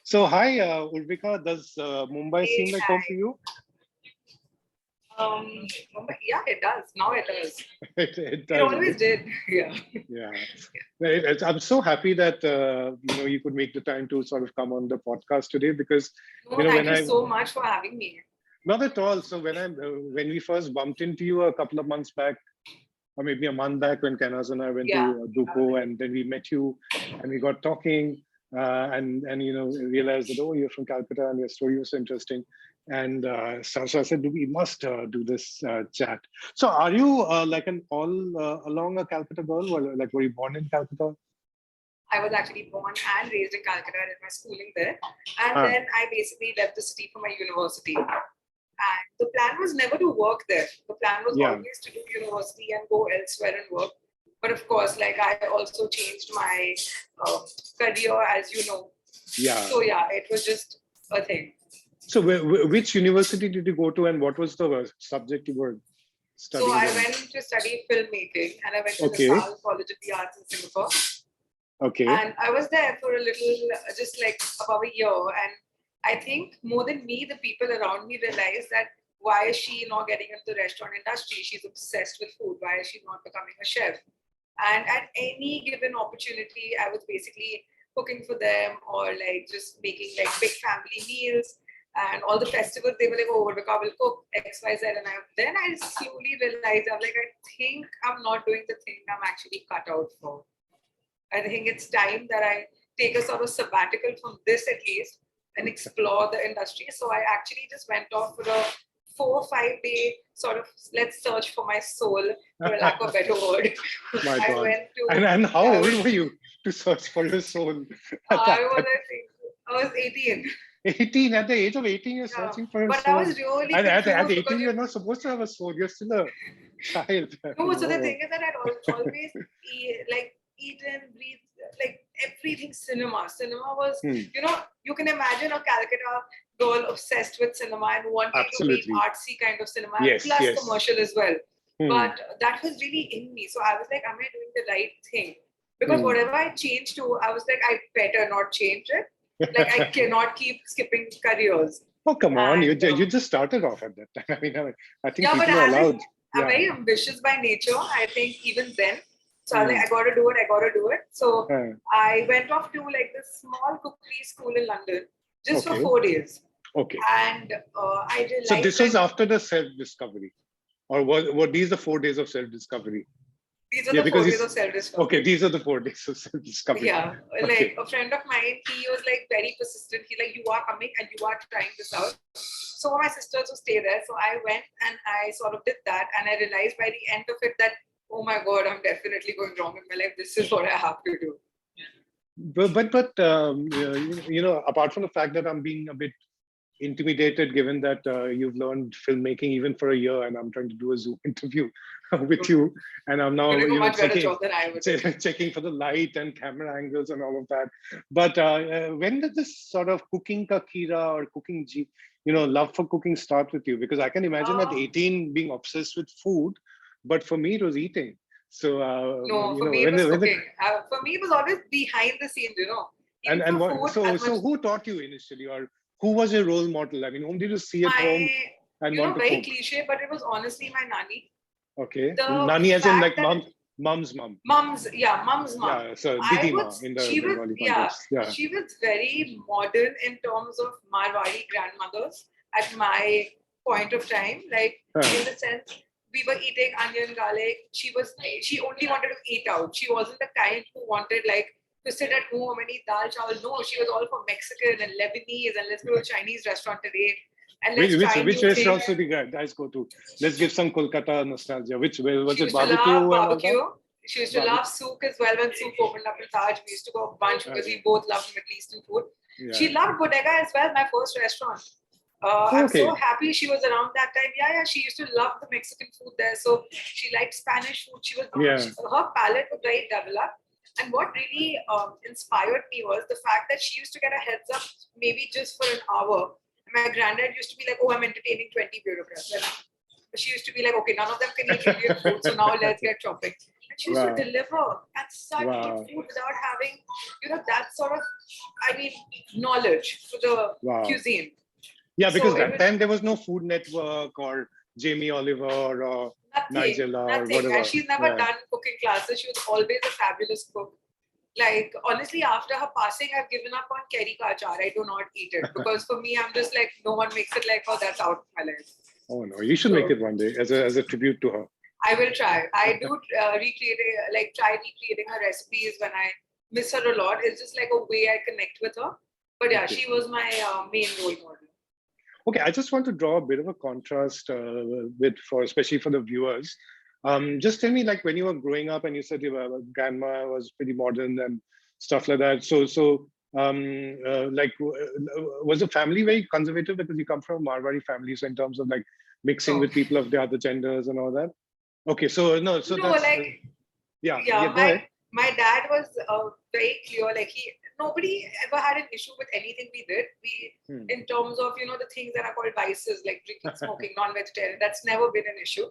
So, hi, Urvika. Does Mumbai seem Hey, like home hi. to you? Yeah, it does. Now it does. It It does, always right? did. Yeah. Yeah. I'm so happy that you could make the time to sort of come on the podcast today because No, when thank you I so much for having me. not at all. So when we first bumped into you a couple of months back, or maybe a month back, when Kanas and I went Yeah. to Dupo, and then we met you, and we got talking, and realized that, oh, you're from Calcutta, and your story was interesting. And so I said, we must do this chat. So are you like an all along a Calcutta girl, or like were you born in Calcutta? I was actually born and raised in Calcutta. I did my schooling there. And Ah, then I basically left the city for my university. And the plan was never to work there. The plan was yeah, always to do university and go elsewhere and work. But of course, like I also changed my uh, career, as you know. yeah. So yeah, it was just a thing. So which university did you go to, and what was the subject you were So studying I then? went to study filmmaking and I went to the Okay, Sal College of the Arts in Singapore. okay. And I was there for a little, just like about a year. And I think more than me, the people around me realized that why is she not getting into the restaurant industry? She's obsessed with food. Why is she not becoming a chef? And at any given opportunity, I was basically cooking for them or like just making like big family meals. And all the festivals, they were like, oh, Urvika will cook X, Y, Z. And then I slowly realized, I'm like, I think I'm not doing the thing I'm actually cut out for. I think it's time that I take a sort of sabbatical from this at least and explore the industry. So I actually just went off for a 4 or 5 day sort of let's search for my soul, for a lack of a better word. My I God. went to And how I old was were you to search for your soul at I that was time? I think I was 18. 18, at the age of 18, you're Yeah. searching for your But I soul. was really And at confused 18, because you're not supposed to have a soul. You're still a child. I no, mean, so the oh. thing is that always eaten, breathed, like everything cinema. Cinema was, Hmm, you can imagine a Calcutta girl obsessed with cinema and wanting to make absolutely. artsy kind of cinema, Yes, plus yes. commercial as well. Hmm, But that was really in me. So I was like, am I doing the right thing? Because hmm. whatever I changed to, I was like, I better not change it. Like I cannot keep skipping careers. Oh, come on. And You just started off at that time. I think yeah, but people are allowed. I'm Yeah. very ambitious by nature. I think even then. So I was Hmm. like, I gotta do it, I gotta do it. So Uh, I went off to like this small cookery school in London just for okay. 4 days. Okay. And I So realized this that was after the self-discovery, or were these the 4 days of self-discovery? these are Yeah, the because 4 days it's of okay. self-discovery. These are the 4 days of self-discovery. Yeah, Okay. like a friend of mine, he was like very persistent. He like, you are coming and you are trying this out. So my sisters would stay there. So I went and I sort of did that. And I realized by the end of it that, oh my God, I'm definitely going wrong in my life. This is what I have to do. Apart from the fact that I'm being a bit intimidated, given that you've learned filmmaking even for a year, and I'm trying to do a Zoom interview with you, and I'm You're now doing a much better job than I would do. checking for the light and camera angles and all of that. But when did this sort of cooking ka kira or love for cooking start with you? Because I can imagine at Uh, 18 being obsessed with food, but for me it was eating. So no, for me it when was the, when the cooking. For me it was always behind the scenes. Even and for what, food, as much so who taught you initially, or who was your role model? I mean, whom did you see at home my, and want to very cook? cliche, but it was honestly my nanny. Okay, The nani as in fact like that mom's mom. mom's mom. Yeah, so Didi Ma in the She was, Bengali yeah, context. Yeah. she was very modern in terms of Marwari grandmothers at my point of time. Like, Huh. in the sense, we were eating onion, garlic. She only wanted to eat out. She wasn't the kind who wanted like to sit at home and eat dal chawal. No, she was all for Mexican and Lebanese and let's go to a Chinese restaurant today and let's try Which new things. restaurants did you guys go to? Let's give some Kolkata nostalgia. Was She it used to barbecue love and all that? barbecue. She used to love souk as well when souk opened up in Taj. We used to go a bunch because we both loved Middle Eastern food. Yeah. She loved bodega as well, my first restaurant. I'm so Okay. happy she was around that time. Yeah, she used to love the Mexican food there. So she liked Spanish food. Yeah. Her palate was very developed. And what really inspired me was the fact that she used to get a heads up maybe just for an hour. My granddad used to be like, oh, I'm entertaining 20 bureaucrats. She used to be like, okay, none of them can eat Indian food, so now let's get shopping. And she used to deliver and such good Wow. food without having, that sort of, knowledge for the cuisine. Yeah, because So that time there was no Food Network or Jamie Oliver or Nigella or whatever. And she's never done cooking classes. She was always a fabulous cook. Like, honestly, after her passing, I've given up on keri ka achar. I do not eat it because for me, I'm just like, no one makes it like her. That's out of my life. Oh no, you should make it one day as a tribute to her. I will try. I do try recreating her recipes when I miss her a lot. It's just like a way I connect with her. But yeah, she was my main role model. Okay, I just want to draw a bit of a contrast especially for the viewers. Just tell me, like, when you were growing up and you said your grandma was pretty modern and stuff like that. Was the family very conservative because you come from Marwari families in terms of like mixing with people of the other genders and all that? Okay, so no, so no, that's like go my ahead. my dad was very clear. Like nobody ever had an issue with anything we did. In terms of the things that are called vices like drinking, smoking, non-vegetarian. That's never been an issue.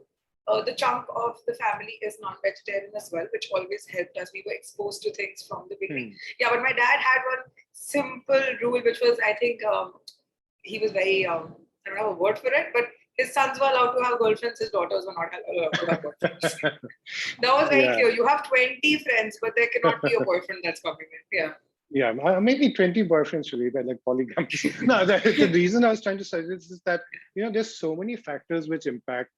The chunk of the family is non-vegetarian as well, which always helped us. We were exposed to things from the beginning. Yeah, but my dad had one simple rule, which was, I think, he was very, I don't have a word for it, but his sons were allowed to have girlfriends, his daughters were not allowed to have boyfriends. That was very clear. You have 20 friends, but there cannot be a boyfriend that's coming in. Yeah. Yeah, maybe 20 boyfriends really, but like polygamy. No, the reason I was trying to say this is that, there's so many factors which impact,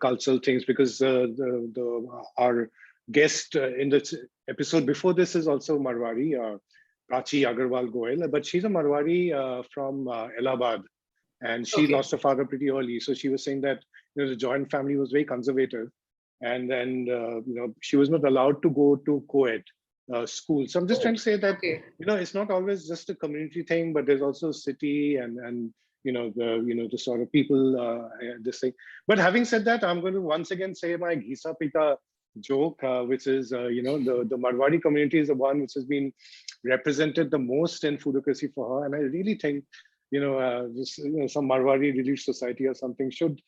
cultural things, because our guest in the episode before this is also Marwari, Prachi Agarwal Goel, but she's a Marwari from Allahabad, and she lost her father pretty early. So she was saying that, the joint family was very conservative, and then, she was not allowed to go to co-ed school. So I'm just trying to say that it's not always just a community thing, but there's also city and the sort of people this thing. But having said that, I'm going to once again say my Ghisa Pita joke, which is the Marwari community is the one which has been represented the most in foodocracy for her, and I really think some Marwari Relief Society or something should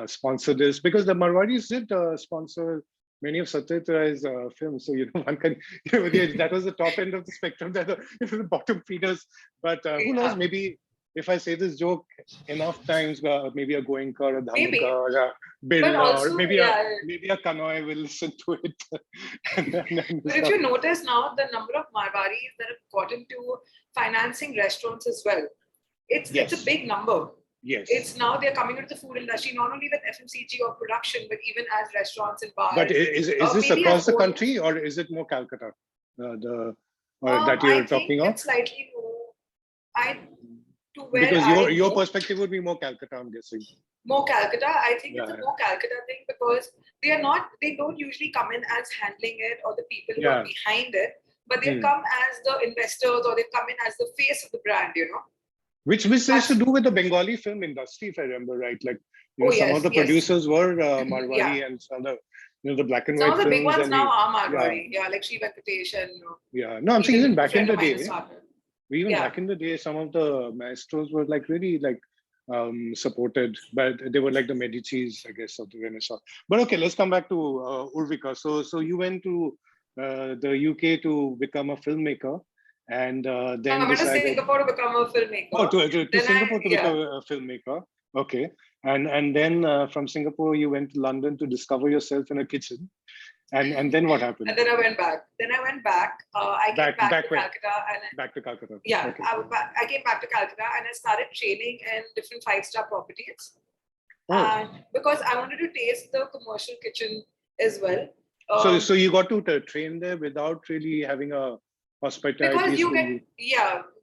sponsor this, because the Marwaris did sponsor many of Satyajit Ray's films. So, one can, that was the top end of the spectrum, that the bottom feeders. But who knows, maybe if I say this joke enough times, maybe a Goenka or a Dhamaka or a Birla, or maybe a Kanoi will listen to it. But if you notice now, the number of Marwaris that have gotten to financing restaurants as well, it's a big number. Yes. It's now they're coming into the food industry, not only with FMCG or production, but even as restaurants and bars. But is this across the country, or is it more Calcutta? That you're talking of? It's slightly more. Because your perspective would be more Calcutta, I'm guessing. More Calcutta. I think it's a more Calcutta thing, because they don't usually come in as handling it or the people who are behind it, but they come as the investors, or they come in as the face of the brand, Which has to do with the Bengali film industry, if I remember right. Like, some of the producers were Marwari, and some of the black and white films. Some of the big ones now are Marwari. Yeah, like Sri Venkatesh and. No, I'm saying even back in the day. Back in the day, some of the maestros were like really like supported, but they were like the Medicis, I guess, of the Renaissance. But okay, let's come back to Urvika. So you went to the UK to become a filmmaker. And then I went to Singapore to become a filmmaker. Oh, to Singapore to become a filmmaker. Okay. And then from Singapore, you went to London to discover yourself in a kitchen. And then what happened? And then I went back. I came back to Calcutta. Back to Calcutta. Yeah. Okay. I came back to Calcutta and I started training in different 5-star properties. Because I wanted to taste the commercial kitchen as well. So you got to train there without really having a hospitality. Because you get,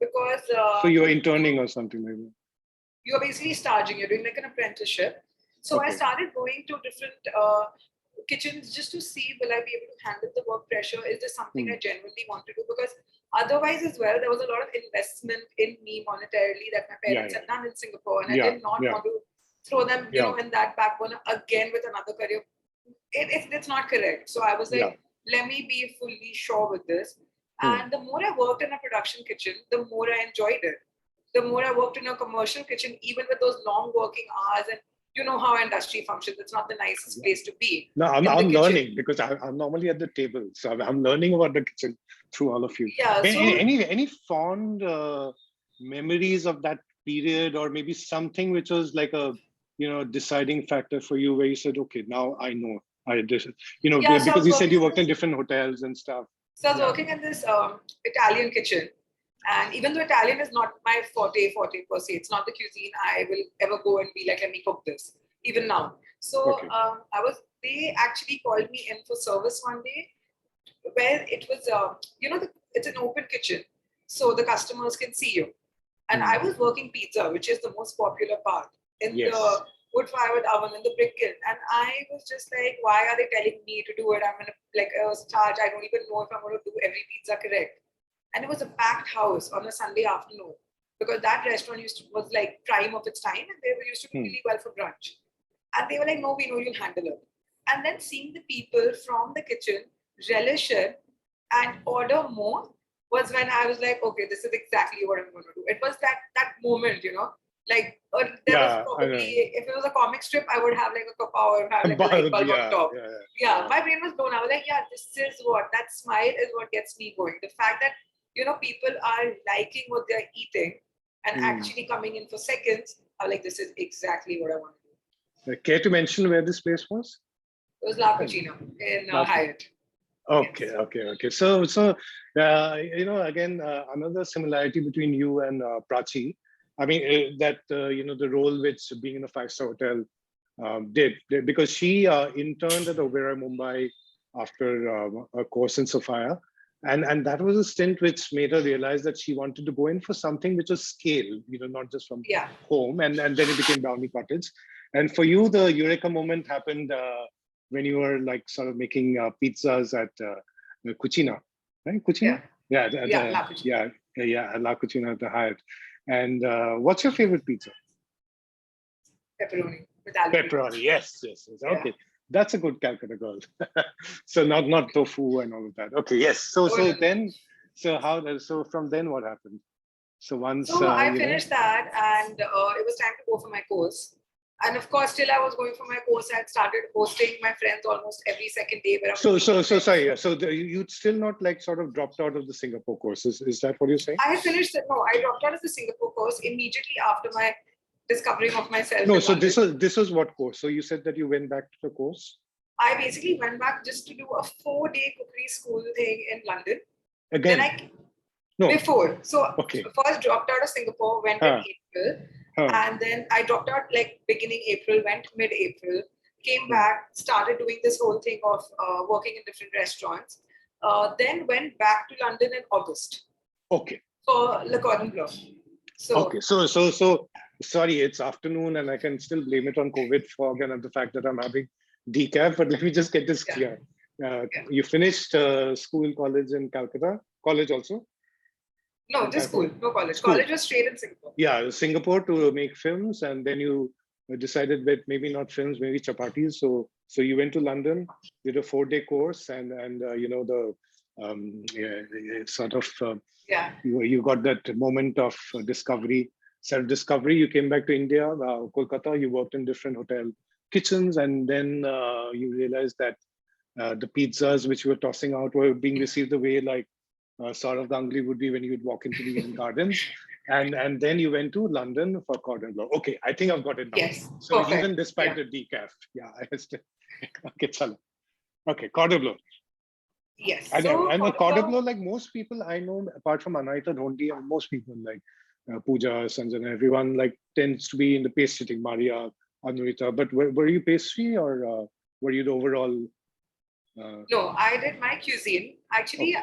because... so you're interning or something like that? You're basically staging, you're doing like an apprenticeship. So I started going to different kitchens just to see, will I be able to handle the work pressure? Is this something I genuinely want to do? Because otherwise as well, there was a lot of investment in me monetarily that my parents had done in Singapore. And I did not want to throw them, in that back burner again with another career. It's not correct. So I was like, let me be fully sure with this. And the more I worked in a production kitchen, the more I enjoyed it. The more I worked in a commercial kitchen, even with those long working hours and you know how industry functions. It's not the nicest place to be. No, I'm in the kitchen. learning because I'm normally at the table, so I'm learning about the kitchen through all of you. Yeah. So any fond memories of that period, or maybe something which was like a deciding factor for you, where you said, okay, now I know I did, yeah, so I because was you said you working worked in different hotels and stuff. So I was working in this Italian kitchen, and even though Italian is not my forte per se, it's not the cuisine I will ever go and be like, let me cook this, even now. So Okay. they actually called me in for service one day, where it was, it's an open kitchen, so the customers can see you. And I was working pizza, which is the most popular part, in Yes. the wood-fired oven, in the brick kiln. And I was just like, why are they telling me to do it? I'm going to charge. I don't even know if I'm going to do every pizza correct. And it was a packed house on a Sunday afternoon, because that restaurant was like prime of its time, and they used to do really well for brunch. And they were like, no, we know you'll handle it. And then seeing the people from the kitchen relish it and order more was when I was like, okay, this is exactly what I'm going to do. It was that moment, like there was probably, if it was a comic strip, I would have like a kappa or have like a light bulb on top. Yeah, my brain was blown. I was like, yeah, this is that smile is what gets me going. The fact that, people are liking what they're eating and actually coming in for seconds, I'm like, this is exactly what I want to do. Care to mention where this place was? It was La Cucina in Hyatt. Okay, yes. okay. So again, another similarity between you and Prachi. I mean, that the role which being in a 5-star hotel did, because she interned at Oberoi, Mumbai after a course in Sophia, and that was a stint which made her realize that she wanted to go in for something which was scale, not just from home, and then it became Brownie Cottage. And for you, the eureka moment happened when you were like sort of making pizzas at Cucina, right? Cucina? La Cucina. La Cucina at the Hyatt. And what's your favorite pizza? Pepperoni. Pepperoni, yes. Okay, that's a good Calcutta girl. So not tofu and all of that. Okay, yes. So from then what happened? So once I finished that, and it was time to go for my course. And of course, till I was going for my course, I had started hosting my friends almost every second day. So sorry. So you'd still not like sort of dropped out of the Singapore course? Is that what you're saying? I had finished it. No, I dropped out of the Singapore course immediately after my discovering of myself. No, so this was what course? So you said that you went back to the course? I basically went back just to do a 4-day cookery school thing in London. Again? Before. So first dropped out of Singapore, went in April. And then I dropped out like beginning April, went mid-April, came back, started doing this whole thing of working in different restaurants. Then went back to London in August. Okay. For Le Cordon Bleau. So sorry, it's afternoon and I can still blame it on COVID fog and the fact that I'm having decaf, but let me just get this clear. You finished college in Calcutta? College also? No, just school, no college. College was straight in Singapore. Yeah, Singapore to make films, and then you decided that maybe not films, maybe chapatis. So you went to London, did a 4-day course, and you got that moment of discovery, self-discovery. You came back to India, Kolkata. You worked in different hotel kitchens, and then you realized that the pizzas which you were tossing out were being received the way like Saurav Ganguly would be when you'd walk into the Eden Gardens. And then you went to London for Cordon Bleau. Okay, I think I've got it now. Yes. So perfect. Even despite the decaf. Yeah, I still okay, chalo. Okay, Cordon Bleau. Yes. And Cordon Bleau, like most people I know, apart from Anahita Dhondi, and most people like Pooja, Sanjana, everyone like tends to be in the pastry thing, Maria, Anurita. But were you pastry or were you the overall? No, I did my cuisine. Actually,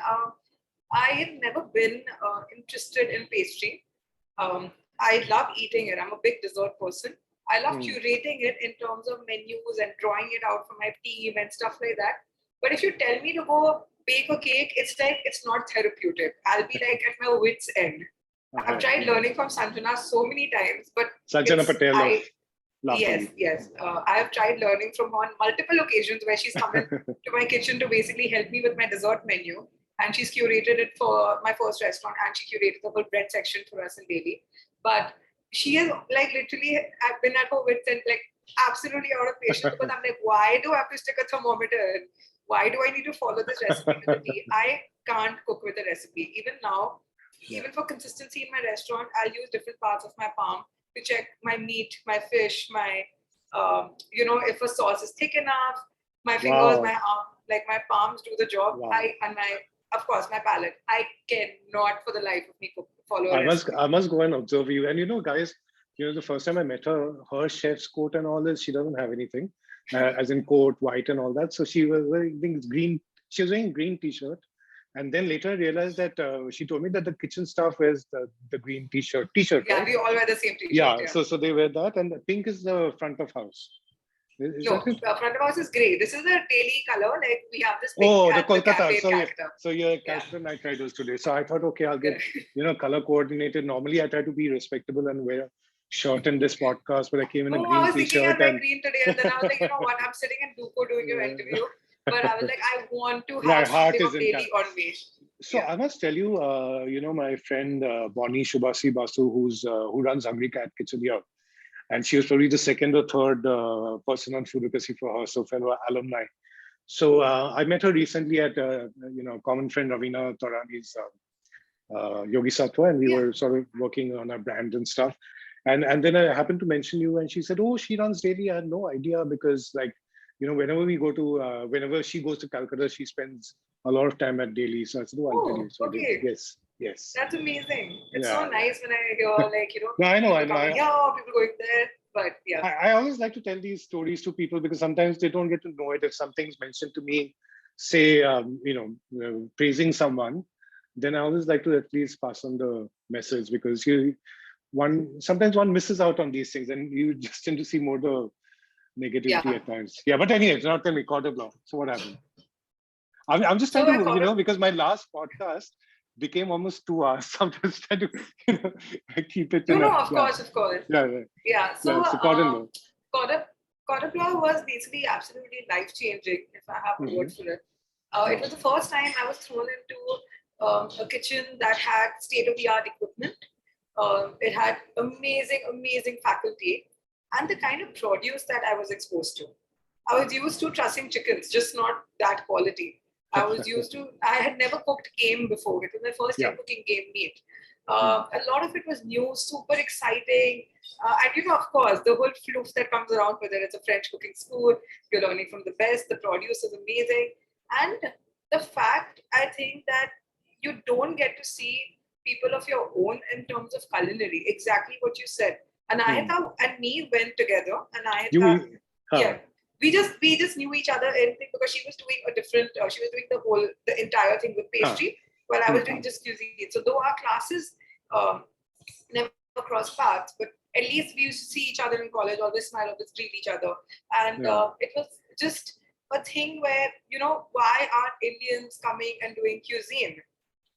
I had never been interested in pastry. I love eating it. I'm a big dessert person. I love curating it in terms of menus and drawing it out for my team and stuff like that. But if you tell me to go bake a cake, it's like, it's not therapeutic. I'll be like at my wit's end. I've tried learning from Sanjana so many times, but Sanjana Patel. Yes. I have tried learning from her on multiple occasions where she's come to my kitchen to basically help me with my dessert menu. And she's curated it for my first restaurant, and she curated the whole bread section for us in Delhi. But she has like literally, I've been at her wits and like absolutely out of patience because I'm like, why do I have to stick a thermometer? Why do I need to follow this recipe to the T? I can't cook with a recipe. Even now, even for consistency in my restaurant, I'll use different parts of my palm to check my meat, my fish, my, if a sauce is thick enough, my fingers, Wow. my arm, like my palms do the job. Wow. Of course, my palate. I cannot for the life of me follow a recipe. I must go and observe you. And guys, the first time I met her chef's coat and all this, she doesn't have anything, as in coat, white and all that. So she was wearing green. She was wearing green t-shirt, and then later I realized that she told me that the kitchen staff wears the green t-shirt. Yeah, Right? we all wear the same t-shirt. Yeah. So they wear that, and the pink is the front of house. No, front of house is grey. This is a daily color. Like we have this pink the at Kolkata. the cafe in Calcutta. So you're Calcutta night riders today. So I thought, okay, I'll get color coordinated. Normally, I try to be respectable and wear a shirt in this podcast, but I came in a green I was t-shirt. thinking I green today, and then I was like, you know what? I'm sitting in Duko doing your interview, but I was like, I want to have something of daily on me. So I must tell you, my friend Bonnie Shubhasi Basu, who runs Hungry Cat Kitchen here. And she was probably the second or third person on Foodocracy for her, so fellow alumni. So I met her recently at, common friend Ravina Torani's Yogi Sattva, and we were sort of working on our brand and stuff. And then I happened to mention you, and she said, "Oh, she runs daily." I had no idea because, whenever she goes to Calcutta, she spends a lot of time at daily. So I said, "Oh, I'll tell you." So okay. Yes. That's amazing. It's so nice when I hear No, I know. People going there. But yeah. I always like to tell these stories to people because sometimes they don't get to know it. If something's mentioned to me, say, praising someone, then I always like to at least pass on the message because sometimes one misses out on these things and you just tend to see more the negativity at times. Yeah, but anyways, not tell me, Cordon Bleau. So what happened? I'm just trying to, because my last podcast became almost 2 hours. So I'm just trying to keep it. Of course. Yeah. So Cordon Bleau. Cordon Bleau was basically absolutely life-changing, if I have a word for it. It was the first time I was thrown into a kitchen that had state-of-the-art equipment. It had amazing faculty, and the kind of produce that I was exposed to. I was used to trussing chickens, just not that quality. I had never cooked game before. It was my first time cooking game meat. A lot of it was new, super exciting. And of course, the whole floof that comes around, whether it's a French cooking school, you're learning from the best, the produce is amazing. And the fact, I think, that you don't get to see people of your own in terms of culinary, exactly what you said. And Ayata and me went together, and Ayata, we just knew each other because she was doing a different, she was doing the entire thing with pastry, while I was doing just cuisine. So though our classes never crossed paths, but at least we used to see each other in college, always smile, always greet each other. And it was just a thing where, why aren't Indians coming and doing cuisine?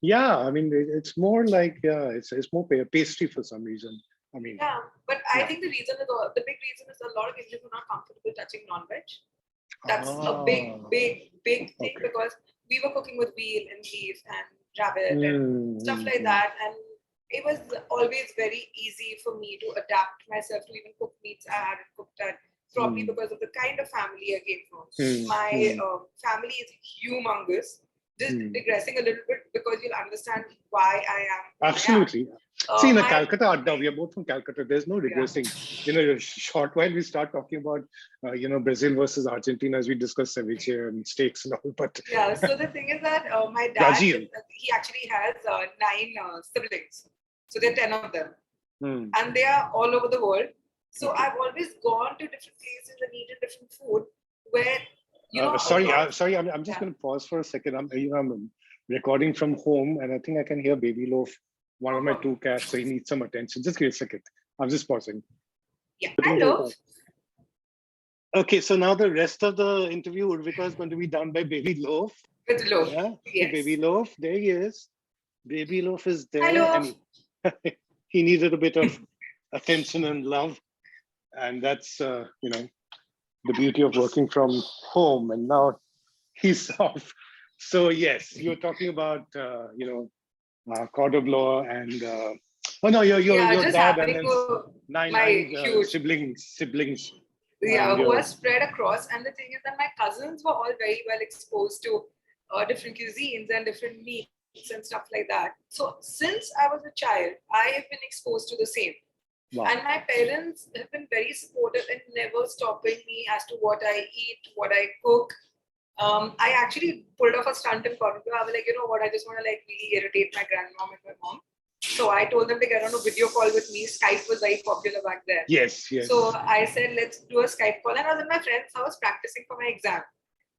Yeah, I mean, it's more like, it's more pastry for some reason. I mean, but I think the big reason is a lot of Indians are not comfortable touching non-veg. That's a big thing because we were cooking with veal and beef and rabbit and stuff like that. And it was always very easy for me to adapt myself to even cook meats I hadn't cooked at, probably because of the kind of family I came from. My family is humongous. Just digressing a little bit because you'll understand why I am. Absolutely. See, in Calcutta, Adda, we are both from Calcutta. There's no digressing. A short while we start talking about, Brazil versus Argentina as we discuss ceviche and steaks and all. But so the thing is that my dad, he actually has 9 siblings. So there are 10 of them. And they are all over the world. So I've always gone to different places and eaten different food where, sorry, I'm just going to pause for a second. I'm recording from home and I think I can hear Baby Loaf, one of my 2 cats, so he needs some attention. Just give it a second. I'm just pausing. Yeah, I love. Okay, so now the rest of the interview, Urvika is going to be done by Baby Loaf. With Loaf. Yeah, yes. Baby Loaf, there he is. Baby Loaf is there. Hello. And he needed a bit of attention and love. And that's, the beauty of working from home, and now he's off. So yes, you're talking about Cordon Bleau and your dad and then nine siblings. Yeah, who are spread across. And the thing is that my cousins were all very well exposed to different cuisines and different meats and stuff like that. So since I was a child, I have been exposed to the same. Wow. And my parents have been very supportive and never stopping me as to what I eat, what I cook. I actually pulled off a stunt in Cordon Bleau. I was like, you know what, I just want to like really irritate my grandmom and my mom. So I told them to get on a video call with me. Skype was very popular back then. Yes. So I said, let's do a Skype call. And I was with my friends. I was practicing for my exam.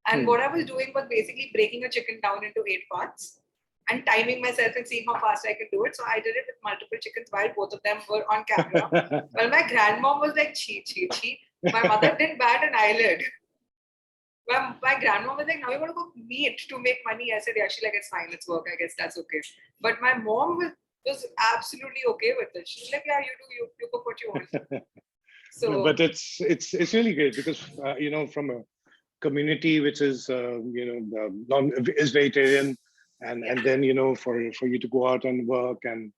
And what I was doing was basically breaking a chicken down into 8 parts and timing myself and seeing how fast I could do it. So I did it with multiple chickens while both of them were on camera. Well, my grandmom was like, chee. My mother didn't bat an eyelid. Well, my grandma was like, now you want to cook meat to make money. I said, yeah, she's like, it's fine, it's work. I guess that's okay. But my mom was absolutely okay with it. She's like, yeah, you cook what you want. So, but it's really great because from a community which is is vegetarian, and then for you to go out and work and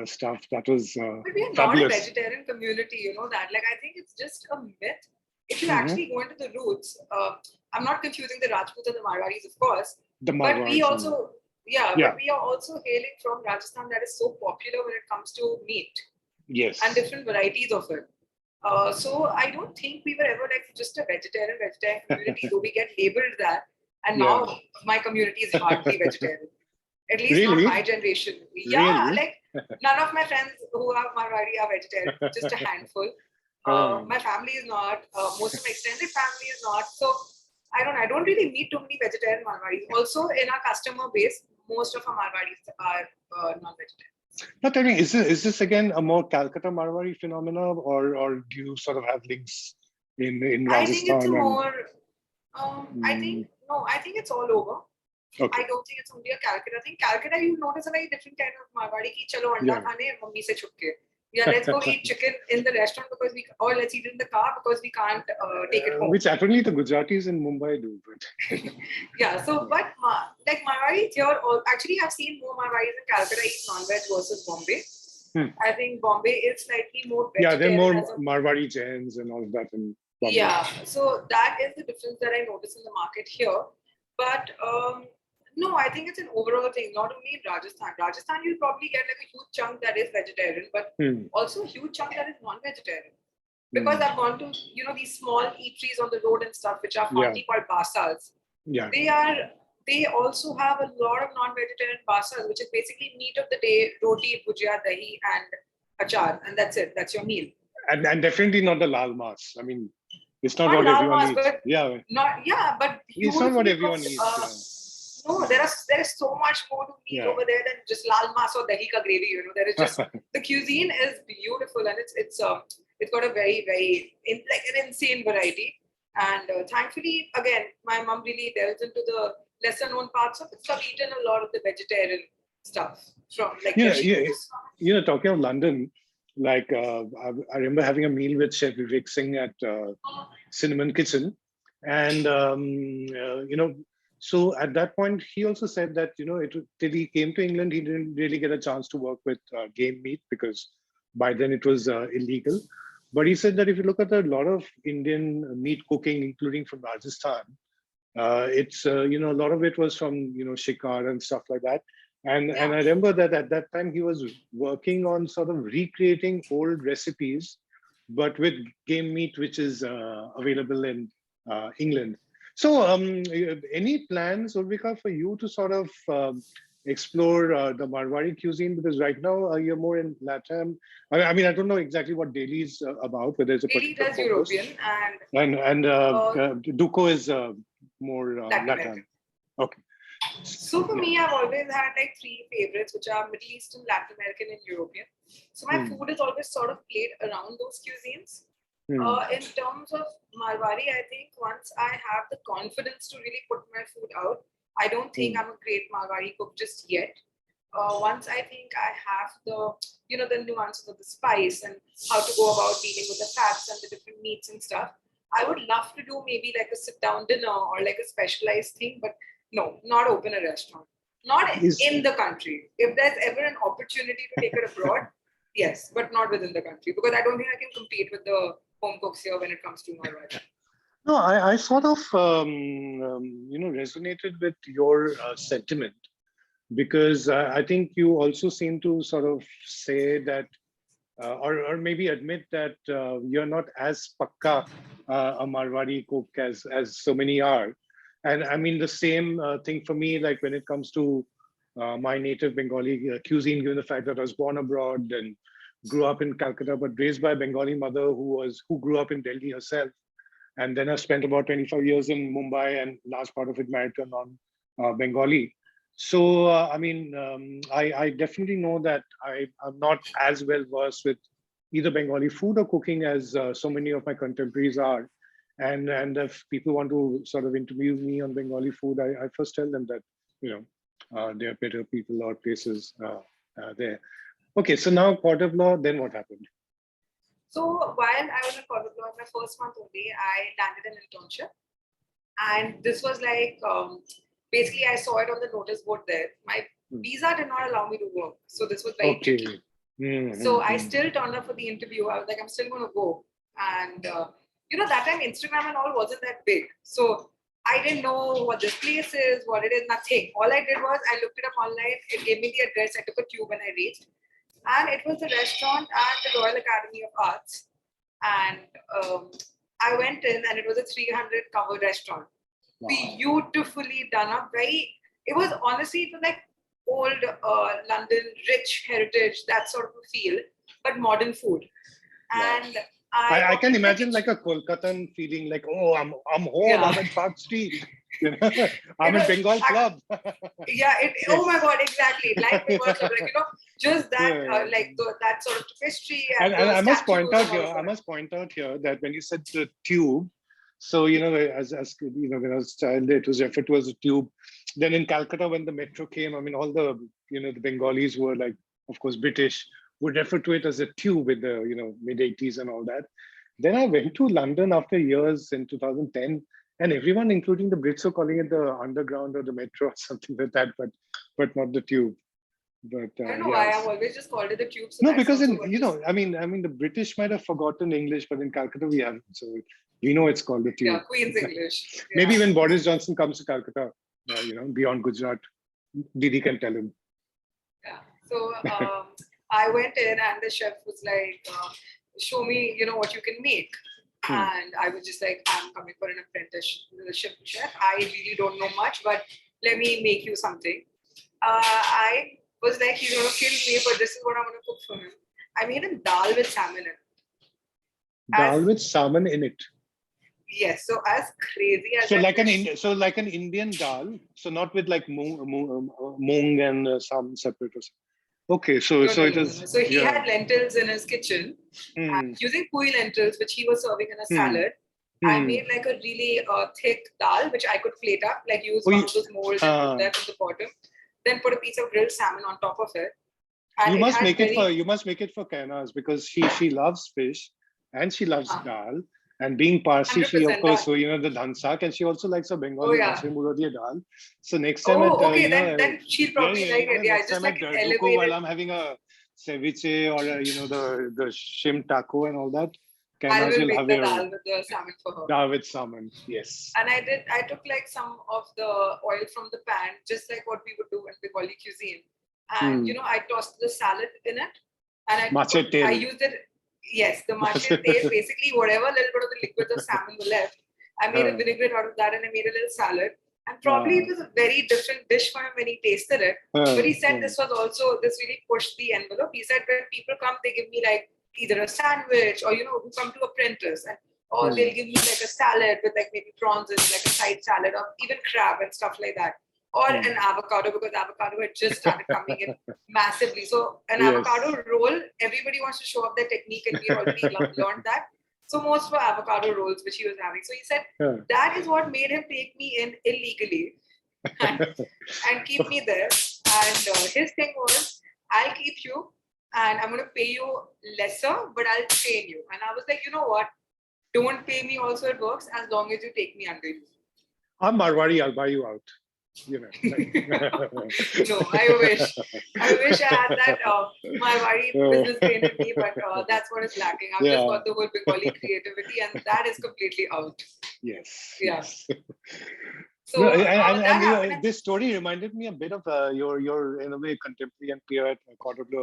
stuff, that was but we are fabulous. not a vegetarian community, you know that. Like, I think it's just a myth. If you actually go into the roots, I'm not confusing the Rajputs and the Marwaris, of course. But we also, but we are also hailing from Rajasthan, that is so popular when it comes to meat. Yes. And different varieties of it. So I don't think we were ever like just a vegetarian community, though we get labeled that. And now my community is hardly vegetarian. At least not my generation. Yeah, really? like none of my friends who are Marwari are vegetarian, just a handful. My family is not. Most of my extended family is not. So I don't really meet too many vegetarian Marwaris. Also, in our customer base, most of our Marwaris are non-vegetarian. Now tell me, is this again a more Calcutta Marwari phenomena, or do you sort of have links in Rajasthan? I think it's more. I think it's all over. Okay. I don't think it's only a Calcutta thing. Calcutta, you notice a very different kind of Marwari. Ki chalo anda khane mummy se chupke. Yeah, let's go eat chicken in the restaurant or let's eat it in the car because we can't take it home. Which apparently the Gujaratis in Mumbai do. But yeah, so but like Marwari here, actually I've seen more Marwaris in Calcutta eat non-veg versus Bombay. I think Bombay is slightly more vegetarian. Yeah, they're more Marwari Jains and all of that in Bombay. Yeah, so that is the difference that I notice in the market here. But no, I think it's an overall thing, not only in Rajasthan. Rajasthan, you'll probably get like a huge chunk that is vegetarian, but also a huge chunk that is non-vegetarian. Because I've gone to, these small eateries on the road and stuff, which are funky called basas. Yeah. They also have a lot of non-vegetarian basas, which is basically meat of the day, roti, bhujia, dahi, and achar. And that's it. That's your meal. And definitely not the lal mas. I mean, it's not what everyone eats. But it's not what everyone eats. No, there is so much more to meat over there than just lal mas or dahi ka gravy. There is just the cuisine is beautiful and it's got a very very an insane variety. And thankfully, again, my mom really delves into the lesser known parts of it. So I've eaten a lot of the vegetarian stuff from talking of London. Like I remember having a meal with Chef Vivek Singh at Cinnamon Kitchen, and so at that point he also said that till he came to England he didn't really get a chance to work with game meat because by then it was illegal. But he said that if you look at a lot of Indian meat cooking, including from Rajasthan, it's a lot of it was from shikar and stuff like that. And I remember that at that time he was working on sort of recreating old recipes, but with game meat, which is available in England. So any plans, Urvika, for you to sort of explore the Marwari cuisine? Because right now you're more in LATAM. I mean, I don't know exactly what Delhi is about, but there's a particular Delhi does European and Duco is more LATAM. Okay. So for me, I've always had like 3 favorites, which are Middle Eastern, Latin American, and European. So my food is always sort of played around those cuisines. In terms of Marwari, I think once I have the confidence to really put my food out, I don't think I'm a great Marwari cook just yet. Once I think I have the nuances of the spice and how to go about dealing with the fats and the different meats and stuff, I would love to do maybe like a sit-down dinner or like a specialized thing, but no, not open a restaurant. Not in the country. If there's ever an opportunity to take it abroad, yes, but not within the country because I don't think I can compete with the home cooks here when it comes to Marwari. No, I sort of, resonated with your sentiment because I think you also seem to sort of say that, or maybe admit that you're not as pakka a Marwari cook as so many are. And I mean, the same thing for me, like when it comes to my native Bengali cuisine, given the fact that I was born abroad and grew up in Calcutta, but raised by a Bengali mother who grew up in Delhi herself. And then I spent about 25 years in Mumbai and large part of it married to a non-Bengali. So, I definitely know that I'm not as well versed with either Bengali food or cooking as so many of my contemporaries are. And if people want to sort of interview me on Bengali food, I first tell them that, there are better people or places there. Okay, so now Cordon Bleau, then what happened? So while I was at Cordon Bleau, my first month only, I landed an internship. And this was like, basically I saw it on the notice board there. My visa did not allow me to work. So this was very tricky. So I still turned up for the interview. I was like, I'm still going to go. And, that time Instagram and all wasn't that big. So I didn't know what this place is, what it is, nothing. All I did was I looked it up online. It gave me the address. I took a tube and I reached. And it was a restaurant at the Royal Academy of Arts. And I went in and it was a 300 cover restaurant. Wow. Beautifully done up. It was honestly, it was like old London, rich heritage, that sort of a feel, but modern food. Wow. And I can imagine like a Kolkatan feeling like, oh, I'm home, yeah. I'm at Park Street. I'm in Bengal Club. Oh my God, exactly. Like Bengal Club, just that, that sort of history. And I must point out here that when you said the tube, so, as when I was a child, it was referred to as a tube. Then in Calcutta, when the metro came, I mean, all the, the Bengalis were like, of course, British, would refer to it as a tube in the, mid-80s and all that. Then I went to London after years in 2010, and everyone, including the Brits, were calling it the underground or the metro or something like that, but not the tube. But I don't know why I've always just called it the tube. So no, because the British might have forgotten English, but in Calcutta we haven't. So it's called the tube. Yeah, Queen's English. Yeah. Maybe when Boris Johnson comes to Calcutta, beyond Gujarat, Didi can tell him. Yeah. So I went in and the chef was like, show me, what you can make. And I was just like, I'm coming for an apprenticeship chef. I really don't know much, but let me make you something. I was like, he's going to kill me, but this is what I'm going to cook for him. I made him dal with salmon in it. Dal with salmon in it? Yes. So as crazy as like an Indian dal, so not with like mung and some separate or something. Okay, so it is. So he had lentils in his kitchen, and using pui lentils, which he was serving in a salad. I made like a really thick dal, which I could plate up, like use one of those molds and put that on the bottom. Then put a piece of grilled salmon on top of it. And you must make it for Kainaz because she loves fish and she loves dal. And being Parsi, she of course, so the dhansak, and she also likes a Bengali Muradiya dal. So next time then she'll probably like it. Yeah, just like while I'm having a ceviche or the shrimp taco and all that, I will make the dal with the salmon for her. Dal with salmon, yes. And I took like some of the oil from the pan, just like what we would do in Bengali cuisine. And I tossed the salad in it, and I used it. Yes, the mache tail, basically whatever little bit of the liquid of salmon were left, I made a vinaigrette out of that and I made a little salad. And probably it was a very different dish for him when he tasted it. But he said this really pushed the envelope. He said when people come, they give me like either a sandwich or, who come to apprentice, or they'll give me like a salad with like maybe prawns and like a side salad or even crab and stuff like that. Or an avocado, because avocado had just started coming in massively. So an avocado roll, everybody wants to show off their technique, and we already learned that. So most were avocado rolls, which he was having. So he said that is what made him take me in illegally and keep me there. And his thing was, I'll keep you and I'm going to pay you lesser, but I'll train you. And I was like, you know what? Don't pay me also, it works as long as you take me under you. I'm Marwari, I'll buy you out. you know. Like, No, I wish. I wish I had that Marwari business brain in me, but that's what is lacking. I've just got the whole Bengali creativity, and that is completely out. Yes. Yeah. Yes. So No, that and you know, happened. this story reminded me a bit of your in a way contemporary and peer at Cordon Bleau,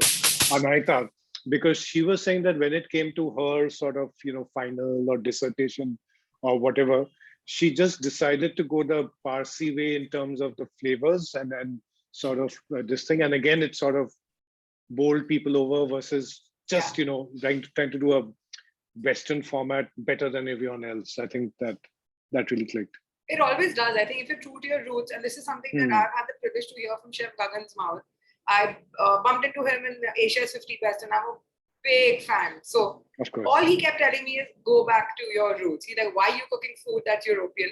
Anaita, because she was saying that when it came to her sort of final or dissertation or whatever, she just decided to go the Parsi way in terms of the flavors and sort of this thing. And again, it sort of bowled people over versus just trying to do a Western format better than everyone else. I think that really clicked. It always does. I think if you're true to your roots, and this is something that I've had the privilege to hear from Chef Gagan's mouth. I bumped into him in Asia's 50 Best, and I'm a big fan. So all he kept telling me is go back to your roots. He's like, why are you cooking food that's European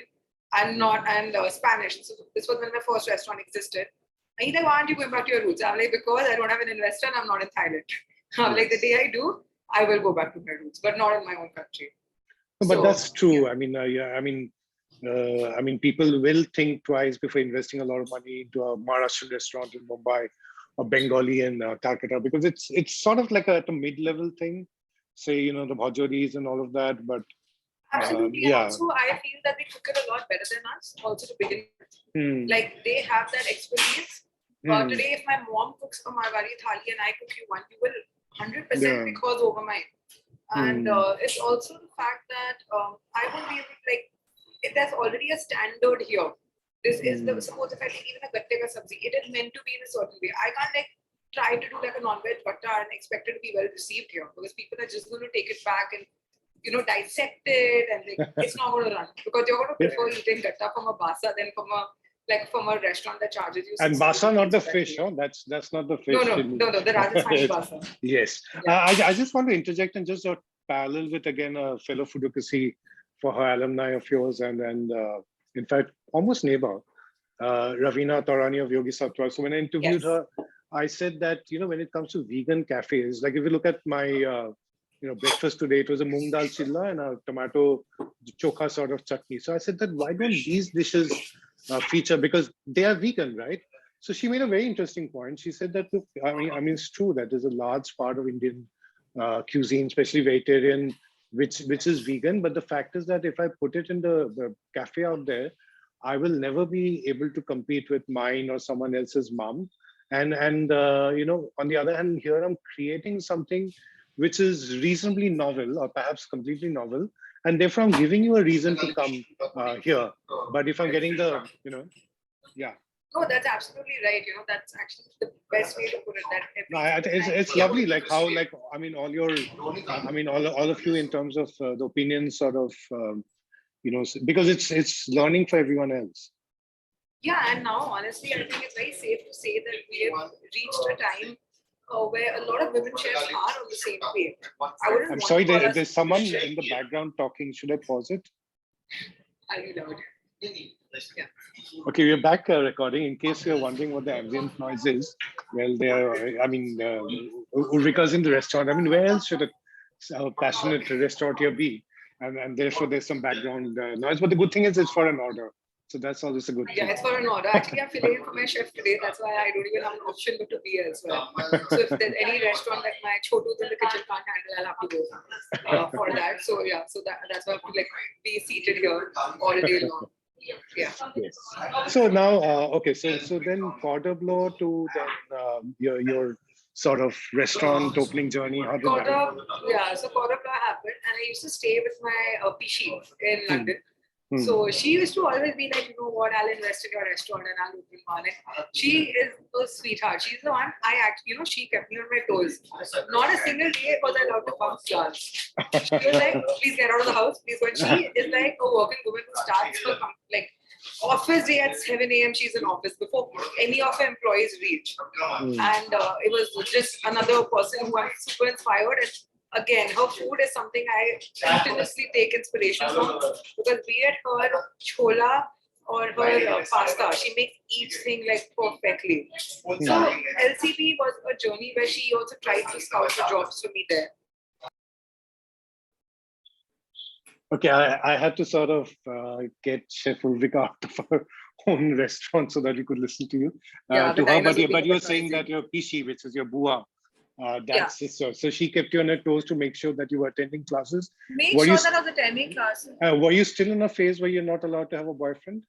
and not Spanish? So this was when my first restaurant existed. And he's like, why aren't you going back to your roots? I'm like, because I don't have an investor and I'm not in Thailand. I'm like, the day I do, I will go back to my roots, but not in my own country. No, but that's true. Yeah. I mean, people will think twice before investing a lot of money into a Maharashtrian restaurant in Mumbai or Bengali in Calcutta, because it's sort of like a mid-level thing, say, the bhajoris and all of that. But absolutely, and also I feel that they cook it a lot better than us. Also to begin with, like they have that expertise. Today, if my mom cooks a Marwari thali and I cook you one, you will 100% because over mine. And it's also the fact that I won't be able to, like, if there's already a standard here. This is the suppose if I take even a gatte ka sabzi, it is meant to be in a certain way. I can't like try to do like a non-veg butter and expect it to be well received here because people are just going to take it back and dissect it and like it's not going to run because you're going to prefer eating gatta from a basa than from a restaurant that charges you. And basa, not the fish, huh? That's not the fish. No, the Rajasthani basa. Yes. Yeah. I just want to interject and just parallel with again a fellow foodocracy for her alumni of yours and in fact almost neighbor, Ravina Taurani of Yogi Sattva. So when I interviewed her, I said that when it comes to vegan cafes, like if you look at my breakfast today, it was a moong dal chilla and a tomato chokha sort of chutney. So I said that why don't these dishes feature, because they are vegan, right? So she made a very interesting point. She said that look, I mean it's true that there's a large part of Indian cuisine, especially vegetarian, which is vegan. But the fact is that if I put it in the cafe out there, I will never be able to compete with mine or someone else's mom. And on the other hand, here I'm creating something which is reasonably novel or perhaps completely novel, and therefore I'm giving you a reason to come here. But if I'm getting the, yeah. No, that's absolutely right. That's actually the best way to put it. That it's lovely, like how, like I mean, all your, all of you in terms of the opinions, sort of, because it's learning for everyone else. Yeah, and now honestly, I think it's very safe to say that we have reached a time where a lot of women chefs are on the same page. I'm sorry, there's someone in the background talking. Should I pause it? Are you loud? Yeah. Okay, we're back recording. In case you're wondering what the ambient noise is, well, Urvika's in the restaurant. I mean, where else should a passionate restaurateur be? And therefore, there's some background noise. But the good thing is it's for an order. So that's always a good thing. Yeah, it's for an order. Actually, I'm filling in for my chef today. That's why I don't even have an option but to be as well. So if there's any restaurant that my chotus in the kitchen can't handle, I'll have to go for that. So yeah, that's why I have to be seated here all day long. Yeah. Yes. So now, okay. So then Cordon Bleau to then your sort of restaurant opening journey. How did that happen? So Cordon Bleau happened, and I used to stay with my Pishi in London. So she used to always be like, you know what, I'll invest in your restaurant and I'll open one. And she is a sweetheart. She's the one she kept me on my toes. Not a single day was I allowed to bump flowers. She was like, please get out of the house, please. When she is like a working woman who starts her office day at 7 a.m. She's in office before any of her employees reach. And it was just another person who I'm super inspired. And again, her food is something I continuously take inspiration from, because be it her chola or her pasta, she makes each thing perfectly. So LCB was a journey where she also tried to scout the jobs for me there. Okay, I had to sort of get Chef Urvika out of her own restaurant so that we could listen to you. Yeah, To the her, diners were being but a you were bit saying noisy. that your Pishi, which is your bua, Yeah. that sister, so she kept you on her toes to make sure that you were attending classes. Make Were you sure that I was attending classes. were you still in a phase where you're not allowed to have a boyfriend?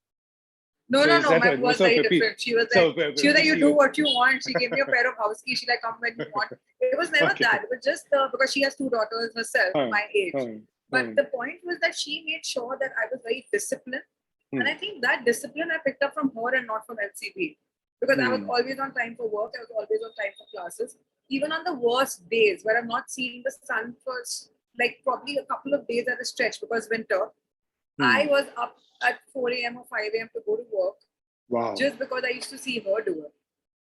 No, So no, is no. that My was very different. She was like, you do what you want. She gave me a pair of house keys. She like, come when you want. It was never Okay. that. It was just because she has 2 daughters herself, my age. But the point was that she made sure that I was very disciplined. And I think that discipline I picked up from her and not from LCB. Because I was always on time for work. I was always on time for classes. Even on the worst days where I'm not seeing the sun for like probably a couple of days at a stretch because winter, I was up at 4 a.m. or 5 a.m. to go to work. Wow. Just because I used to see her do it.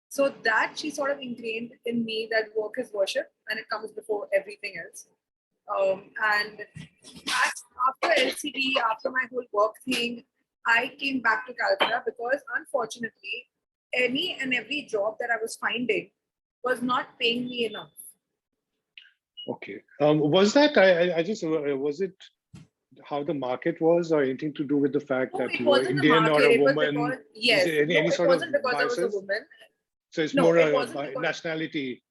So that she sort of ingrained in me that work is worship and it comes before everything else. And after LCD, after my whole work thing, I came back to Calcutta because unfortunately, any and every job that I was finding was not paying me enough. Okay. Was that, I just, was it how the market was or anything to do with the fact that you were Indian or a woman? Yes. It wasn't because I was a woman. So it's more a nationality.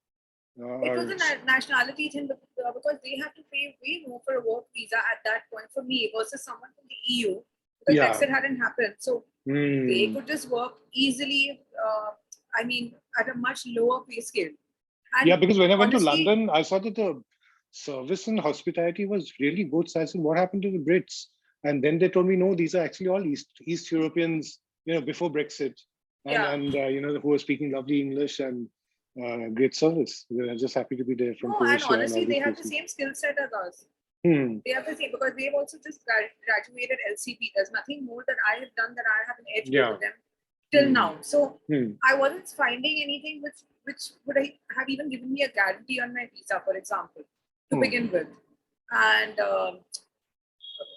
It was a nationality thing because they have to pay way more for a work visa at that point for me versus someone from the EU because Brexit hadn't happened. So they could just work easily, at a much lower pay scale. And because when I went to London, I saw that the service and hospitality was really good. So I said, what happened to the Brits? And then they told me, no, these are actually all East Europeans, before Brexit. And who were speaking lovely English and great service. We're just happy to be there from Croatia. And honestly, they have the same skill set as us. They have the same because they've also just graduated LCP. There's nothing more that I have done that I have an edge over them till now. So I wasn't finding anything which would have even given me a guarantee on my visa, for example, to begin with. And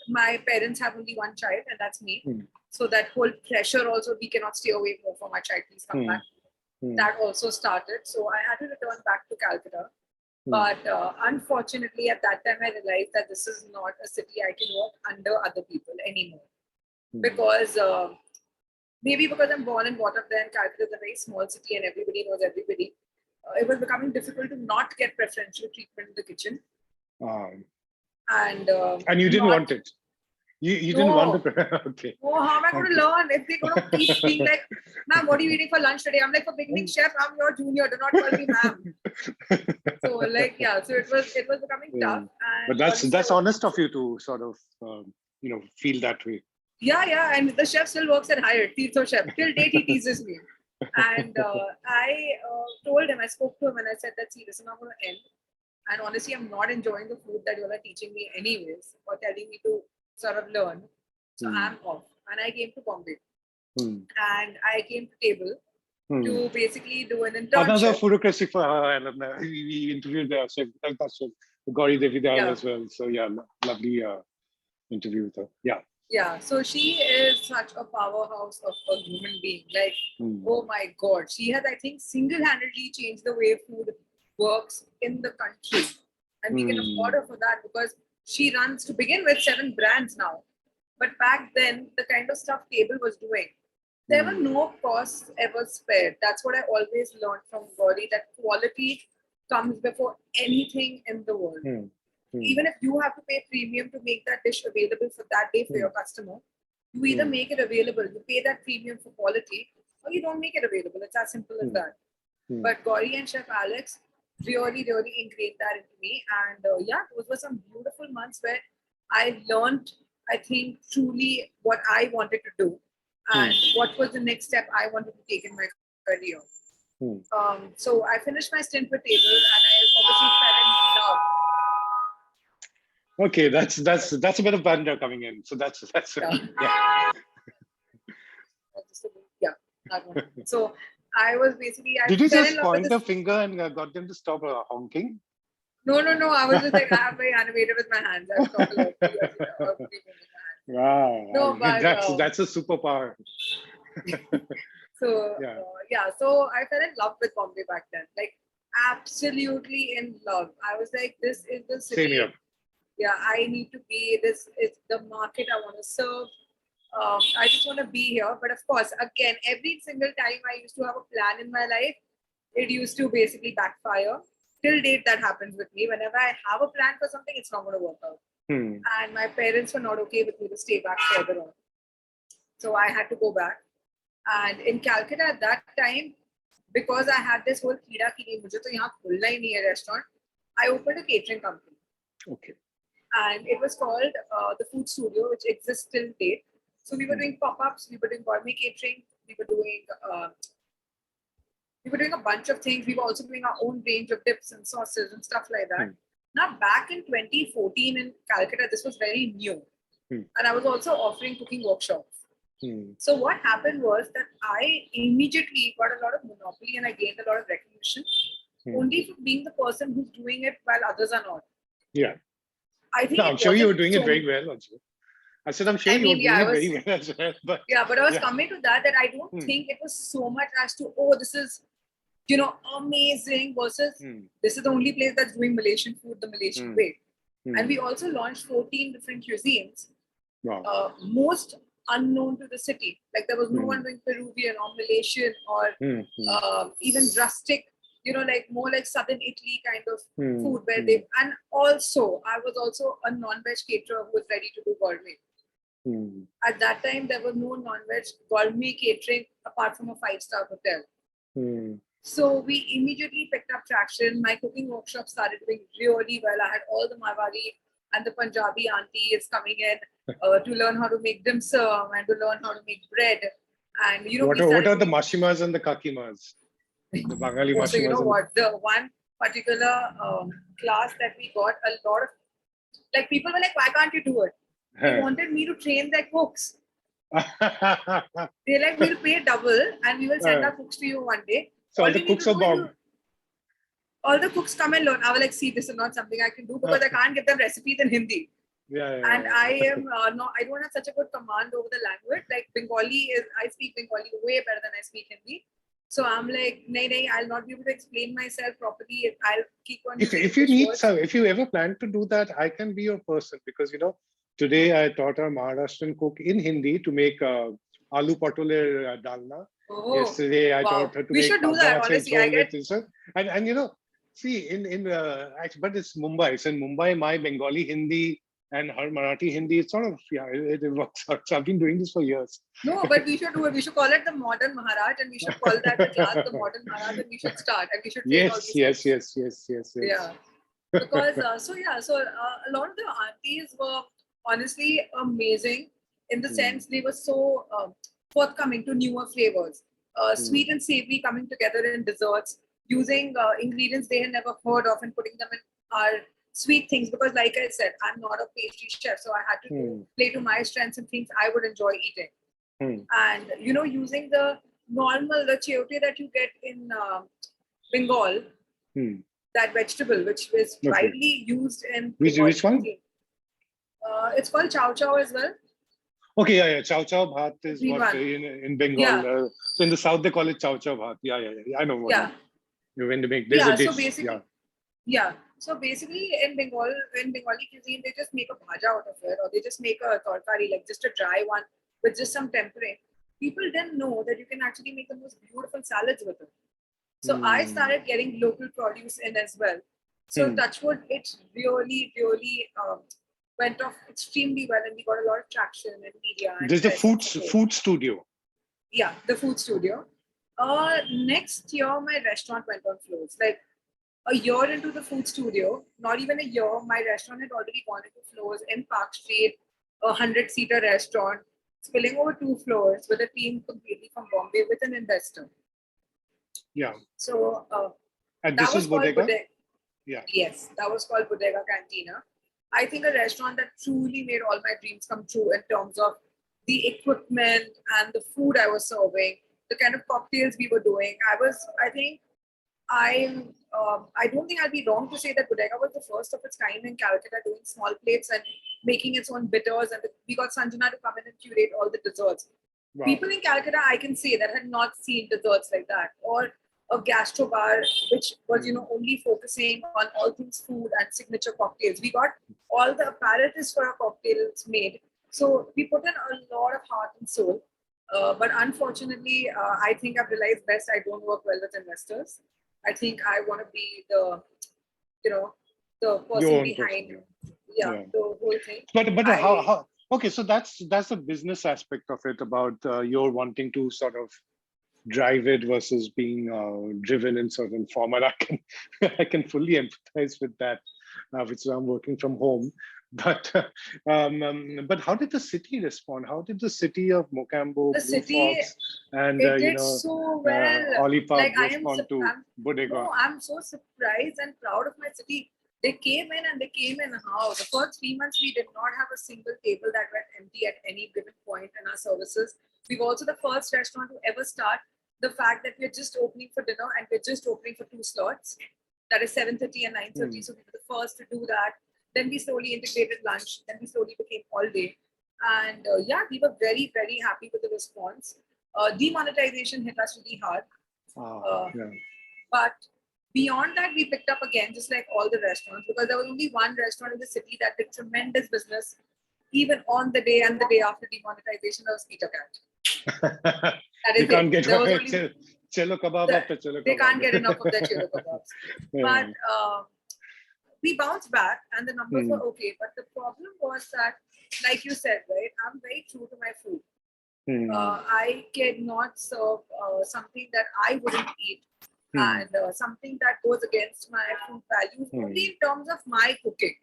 my parents have only one child, and that's me. So that whole pressure also, we cannot stay away more from my child, please come back. That also started. So I had to return back to Calcutta. But unfortunately, at that time, I realized that this is not a city I can work under other people anymore. Because maybe because I'm born and brought up there, and Calcutta is a very small city and everybody knows everybody. It was becoming difficult to not get preferential treatment in the kitchen. And you didn't want it. You didn't want the okay. Oh, how am I going to learn if they're going to keep being like, ma'am, what are you eating for lunch today? I'm like, for beginning chef, I'm your junior. Do not call me ma'am. So so it was becoming tough. And but that's honest of you to sort of feel that way. Yeah, and the chef still works at higher, Tirtho chef. Till date he teases me. And I told him, I spoke to him and I said that, see, this is not going to end. And honestly, I'm not enjoying the food that you all are teaching me anyways, or telling me to sort of learn. So I'm off. And I came to Bombay. And I came to Table to basically do an internship. Another photography for her. And we interviewed the chef, Gauri Devi as well. So lovely interview with her. Yeah, so she is such a powerhouse of a human being. Like, oh my God. She has, I think, single-handedly changed the way food works in the country. And we can applaud her for that because she runs, to begin with, 7 brands now. But back then, the kind of stuff Table was doing, there were no costs ever spared. That's what I always learned from Gauri, that quality comes before anything in the world. Even if you have to pay premium to make that dish available for that day for your customer, you either make it available, you pay that premium for quality, or you don't make it available. It's as simple as that. But Gauri and Chef Alex really ingrained that into me. And those were some beautiful months where I learned, I think, truly what I wanted to do and what was the next step I wanted to take in my career. So I finished my stint with Table and I obviously fell in love. Okay, that's a bit of Bandra coming in. So that's So I was basically. Did you just point the finger and got them to stop honking? No. I was just like, I'm very animated with my hands. I've talked a lot. Wow. No, but that's a superpower. So I fell in love with Bombay back then. Like, absolutely in love. I was like, this is the city. Same here. Yeah, I need to be. This is the market I want to serve. I just want to be here. But of course, again, every single time I used to have a plan in my life, it used to basically backfire. Till date, that happens with me. Whenever I have a plan for something, it's not going to work out. And my parents were not okay with me to stay back further on. So I had to go back. And in Calcutta at that time, because I had this whole kida ki nahi, mujhe to yahan khulna hi nahi hai restaurant, I opened a catering company. Okay. And it was called the Food Studio, which exists till date. So we were doing pop-ups, we were doing gourmet catering, we were doing a bunch of things. We were also doing our own range of dips and sauces and stuff like that. Now, back in 2014 in Calcutta, this was very new. And I was also offering cooking workshops. So what happened was that I immediately got a lot of monopoly and I gained a lot of recognition only for being the person who's doing it while others are not. Yeah. I think no, I'm sure you were doing it very well also. I said, I'm sure you were doing it very well as well. But but I was coming to that I don't think it was so much as to, oh, this is, amazing versus this is the only place that's doing Malaysian food the Malaysian way. And we also launched 14 different cuisines. Wow. Most unknown to the city. Like there was no one doing Peruvian or Malaysian or even rustic, like more like Southern Italy kind of food where they, and also I was also a non-veg caterer who was ready to do gourmet. At that time, there was no non-veg gourmet catering apart from a 5-star hotel. So we immediately picked up traction. My cooking workshop started doing really well. I had all the Marwari and the Punjabi aunties coming in to learn how to make dim sum and to learn how to make bread. And what are the mashimas and the kakimas? The Bengali mashimas. So you know what? The one particular class that we got, a lot of people were like, "Why can't you do it?" They wanted me to train their cooks. They're like, "We'll pay double and we will send our cooks to you one day." So all the cooks are bomb. All the cooks come and learn. I was like, see, this is not something I can do because I can't give them recipes in Hindi. And I am I don't have such a good command over the language. Like I speak Bengali way better than I speak Hindi. So I'm like, nay, I'll not be able to explain myself properly. I'll keep on. If you need some, if you ever plan to do that, I can be your person because today I taught a Maharashtrian cook in Hindi to make aloo patole dalna. Yesterday I taught her to make. We should do that. Honestly, I get. And see but it's Mumbai. So in Mumbai, my Bengali Hindi and her Marathi Hindi, it's sort of it works out. So I've been doing this for years. No, but we should do it. We should call it the modern Maharaj, and we should call that the class the modern Maharaj, and we should start, and we should. Yes. Yeah, because so a lot of the aunties were honestly amazing in the sense they were so forthcoming to newer flavors, sweet and savory coming together in desserts, using ingredients they had never heard of and putting them in our sweet things. Because like I said, I'm not a pastry chef, so I had to play to my strengths and things I would enjoy eating. And using the chayote that you get in Bengal, that vegetable which is widely used in which one? It's called chow chow as well. Okay, yeah. Chow chow bhat is what in Bengal. Yeah. So in the south they call it chow chow bhat. Yeah. I know what when they make. There's a dish. So basically, So basically, in Bengali cuisine, they just make a bhaja out of it, or they just make a tarkari, like just a dry one with just some tempering. People didn't know that you can actually make the most beautiful salads with it. So I started getting local produce in as well. So touchwood, it really went off extremely well, and we got a lot of traction in media. There's the food studio. Yeah, the food studio. Next year, my restaurant went on floors. Like a year into the food studio, not even a year, my restaurant had already gone into floors in Park Street, a 100-seater restaurant, spilling over 2 floors with a team completely from Bombay with an investor. Yeah. So and this was Bodega? Yeah. Yes, that was called Bodega Cantina. I think a restaurant that truly made all my dreams come true in terms of the equipment and the food I was serving, the kind of cocktails we were doing. I don't think I'll be wrong to say that Bodega was the first of its kind in Calcutta, doing small plates and making its own bitters. And we got Sanjana to come in and curate all the desserts. Wow. People in Calcutta, I can say, that had not seen desserts like that, or a gastro bar which was only focusing on all things food and signature cocktails. We got all the apparatus for our cocktails made, So we put in a lot of heart and soul. But unfortunately, I think I've realized best I don't work well with investors. I think I want to be the, you know, the Your person own person. behind, Yeah. the whole thing. But I how okay, so that's the business aspect of it, about your wanting to sort of drive it versus being driven in certain form. And I can I can fully empathize with that, which is I'm working from home. But but how did the city respond? How did the city of Mocambo, the Blue city, Fox, and it did so well. Olipa Like respond to Bodega? no, I'm so surprised and proud of my city. They came in and they came in how the first 3 months we did not have a single table that went empty at any given point in our services. We were also the first restaurant to ever start the fact that we're just opening for dinner and we're just opening for 2 slots. That is 7:30 and 9:30. So we were the first to do that. Then we slowly integrated lunch. Then we slowly became all day. And yeah, we were very, very happy with the response. Demonetization hit us really hard. Yeah. But beyond that, we picked up again, just like all the restaurants, because there was only one restaurant in the city that did tremendous business, even on the day and the day after demonetization. That was Peter Cat. That is You can't it. get cello kebab after cello kebab. They can't get enough of their chilo kebabs. Yeah. But we bounced back and the numbers were okay. But the problem was that, like you said, right, I'm very true to my food. I cannot serve something that I wouldn't eat and something that goes against my food values, only in terms of my cooking.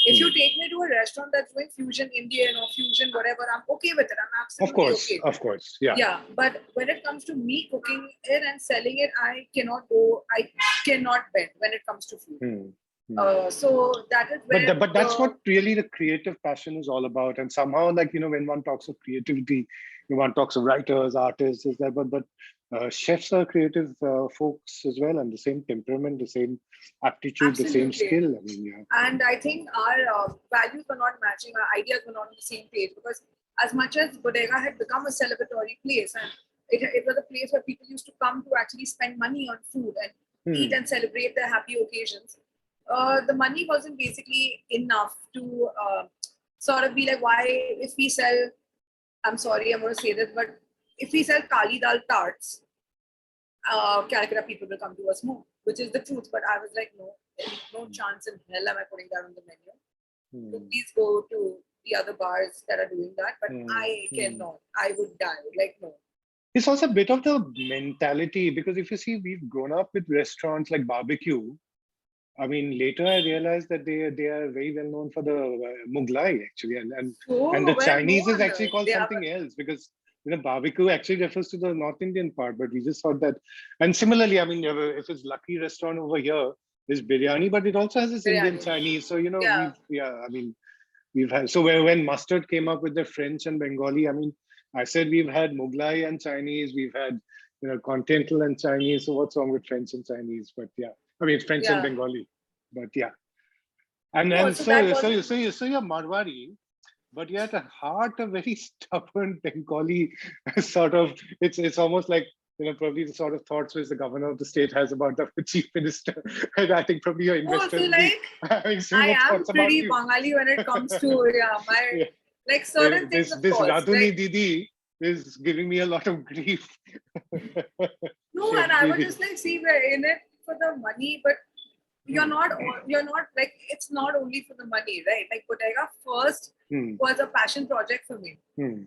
If you take me to a restaurant that's doing fusion Indian or fusion whatever, I'm okay with it. I'm absolutely okay. Of course, yeah. Yeah, but when it comes to me cooking it and selling it, I cannot bend when it comes to food. So that is where. But that's what really the creative passion is all about. And somehow, like, you know, when one talks of creativity, one talks of writers, artists, is that, but chefs are creative folks as well, and the same temperament, the same aptitude, the same skill. I mean, yeah. And I think our values were not matching, our ideas were not on the same page, because as much as Bodega had become a celebratory place, and it was a place where people used to come to actually spend money on food and eat and celebrate their happy occasions, the money wasn't basically enough to sort of be like, why, if we sell, I'm sorry, I'm going to say this, but if we sell Kali Dal tarts, Calcutta people will come to us more, which is the truth. But I was like, no chance in hell am I putting that on the menu. So please go to the other bars that are doing that, but I cannot. I would die. Like, no. It's also a bit of the mentality, because if you see, we've grown up with restaurants like barbecue. I mean, later I realized that they are very well known for the Mughlai, actually, and the Chinese is actually called something else, because you know, barbecue actually refers to the North Indian part, but we just thought that. And similarly, I mean, if it's Lucky Restaurant over here, is biryani, but it also has this Indian Chinese. So you know, we've had. So when Mustard came up with the French and Bengali, I mean, I said we've had Mughlai and Chinese, we've had, you know, Continental and Chinese. So what's wrong with French and Chinese? But yeah, I mean, it's French and Bengali. But yeah, and then so you're Marwari. But you're at heart a very stubborn Bengali sort of. It's almost like, you know, probably the sort of thoughts which the governor of the state has about the chief minister. And I think probably your investors. So like, I am pretty Bengali when it comes to like certain things. This Radhuni Didi is giving me a lot of grief. No, and I would just like, see, we're in it for the money, but you're not like, it's not only for the money, right? Like Bodega first was a passion project for me.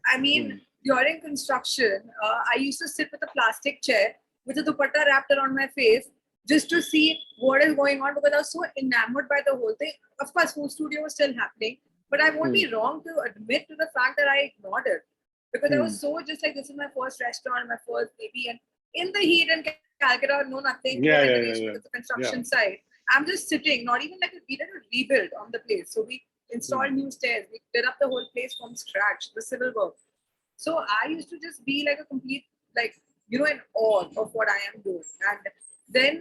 I mean, during construction, I used to sit with a plastic chair with a dupatta wrapped around my face just to see what is going on, because I was so enamored by the whole thing. Of course, food studio was still happening, but I won't be wrong to admit to the fact that I ignored it, because I was so just like, this is my first restaurant, my first baby, and in the heat in Calcutta, no nothing, the construction site. I'm just sitting, not even like we did a rebuild on the place. So we installed new stairs. We did up the whole place from scratch, the civil work. So I used to just be like a complete, like, you know, in awe of what I am doing. And then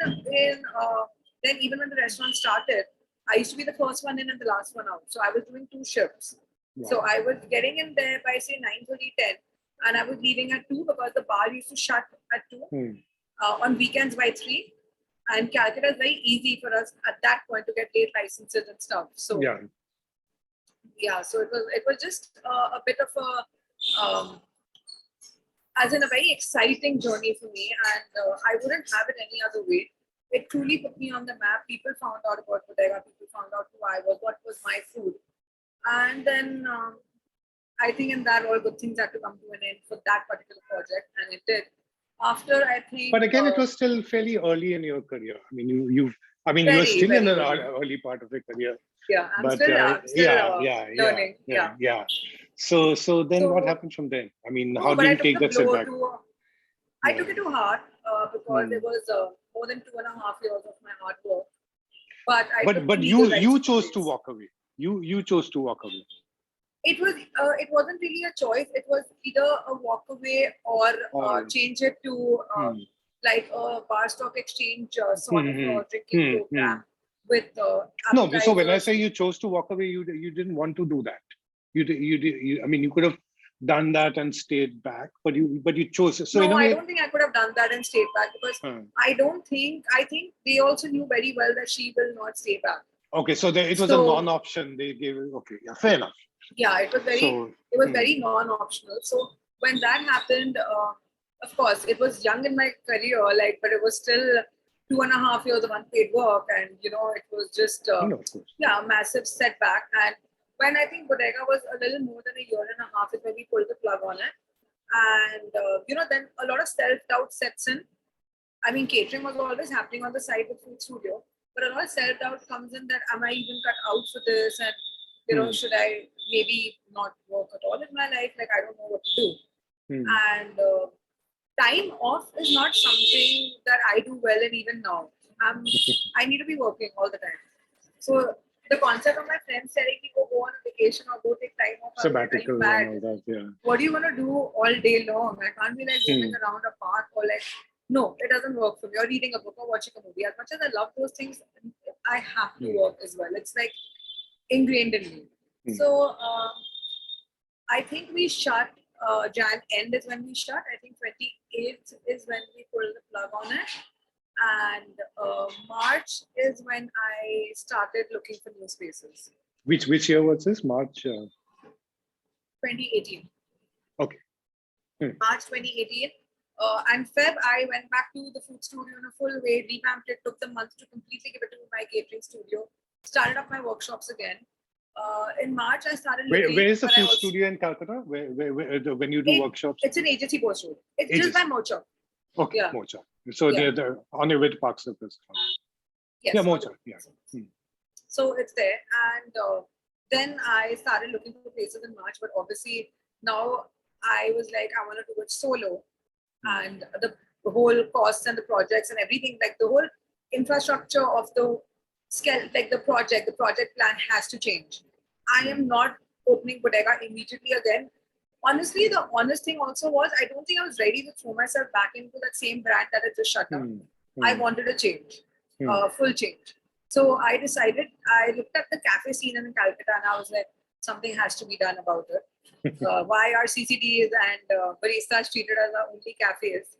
then even when the restaurant started, I used to be the first one in and the last one out. So I was doing 2 shifts. Wow. So I was getting in there by say 9:30, 10, and I was leaving at 2 because the bar used to shut at 2. On weekends by 3. And Calcutta is very easy for us at that point to get late licenses and stuff. So Yeah, so it was just a bit of a as in a very exciting journey for me, and I wouldn't have it any other way. It truly put me on the map. People found out about bodega. People found out who I was, what was my food, and then I think in that all good things had to come to an end for that particular project, and it did. After I think, But again, it was still fairly early in your career. I mean, you were very still in very an early. early part of your career. Yeah, But I'm still learning. yeah. So then what So happened from then? I mean, no, how but do I you took take the that blow setback? to. I Yeah. took it to heart because Hmm. it was more than 2.5 years of my hard work. But I took But the legal rights you in chose to place. walk away. You chose to walk away. It wasn't really a choice. It was either a walk away or Or change it to hmm. like a bar stock exchange sort of Hmm. a drinking Hmm. program with No, so when I appetizers. say you chose to walk away, you didn't want to do that. I mean, you could have done that and stayed back, but you chose. So in No, a I way, don't think I could have done that and stayed back because hmm. I think they also knew very well that she will not stay back. Okay, so it was a So non-option. They gave it. Okay, yeah, fair enough. yeah, So it was very non-optional. So when that happened, of course, it was young in my career, like, but it was still 2.5 years of unpaid work, and it was just no, of course. yeah, a massive setback. And when I think bodega was a little more than a year and a half, is when we pulled the plug on it, and then a lot of self-doubt sets in. I mean, catering was always happening on the side of food studio, but a lot of self-doubt comes in that am I even cut out for this? And should I maybe not work at all in my life? Like I don't know what to do. And time off is not something that I do well in even now. I need to be working all the time. So the concept of my friends telling me go on a vacation or go take time off, are you Sabbatical and mad? all that, yeah. What are you gonna do all day long? I can't be like roaming around a park or like no, it doesn't work for me. Or reading a book or watching a movie. As much as I love those things, I have to work as well. It's like ingrained in me. So I think we shut. Jan end is when we shut. I think 28th is when we pull the plug on it, and March is when I started looking for new spaces. Which year was this? March. 2018. Okay. March 2018. And Feb, I went back to the food studio in a full way, revamped it, took the month to completely give it to my catering studio, started up my workshops again. In March, I started looking. Where is the food studio in Calcutta? Where when you do workshops? It's an agency post road. It's just by Mocha. Okay, yeah. Mocha. So they're on your way to Park Circus. Yes. Yeah, Mocha. Yeah. So it's there, and then I started looking for places in March. But obviously now I was like, I want to do it solo, and the whole costs and the projects and everything, like the whole infrastructure of the scale, like the project plan has to change. I am not opening bodega immediately again. Honestly, the honest thing also was I don't think I was ready to throw myself back into that same brand that had just shut down. I wanted a change, full change. So I decided, I looked at the cafe scene in Calcutta and I was like, something has to be done about it. Why are CCTs and baristas treated as our only cafes?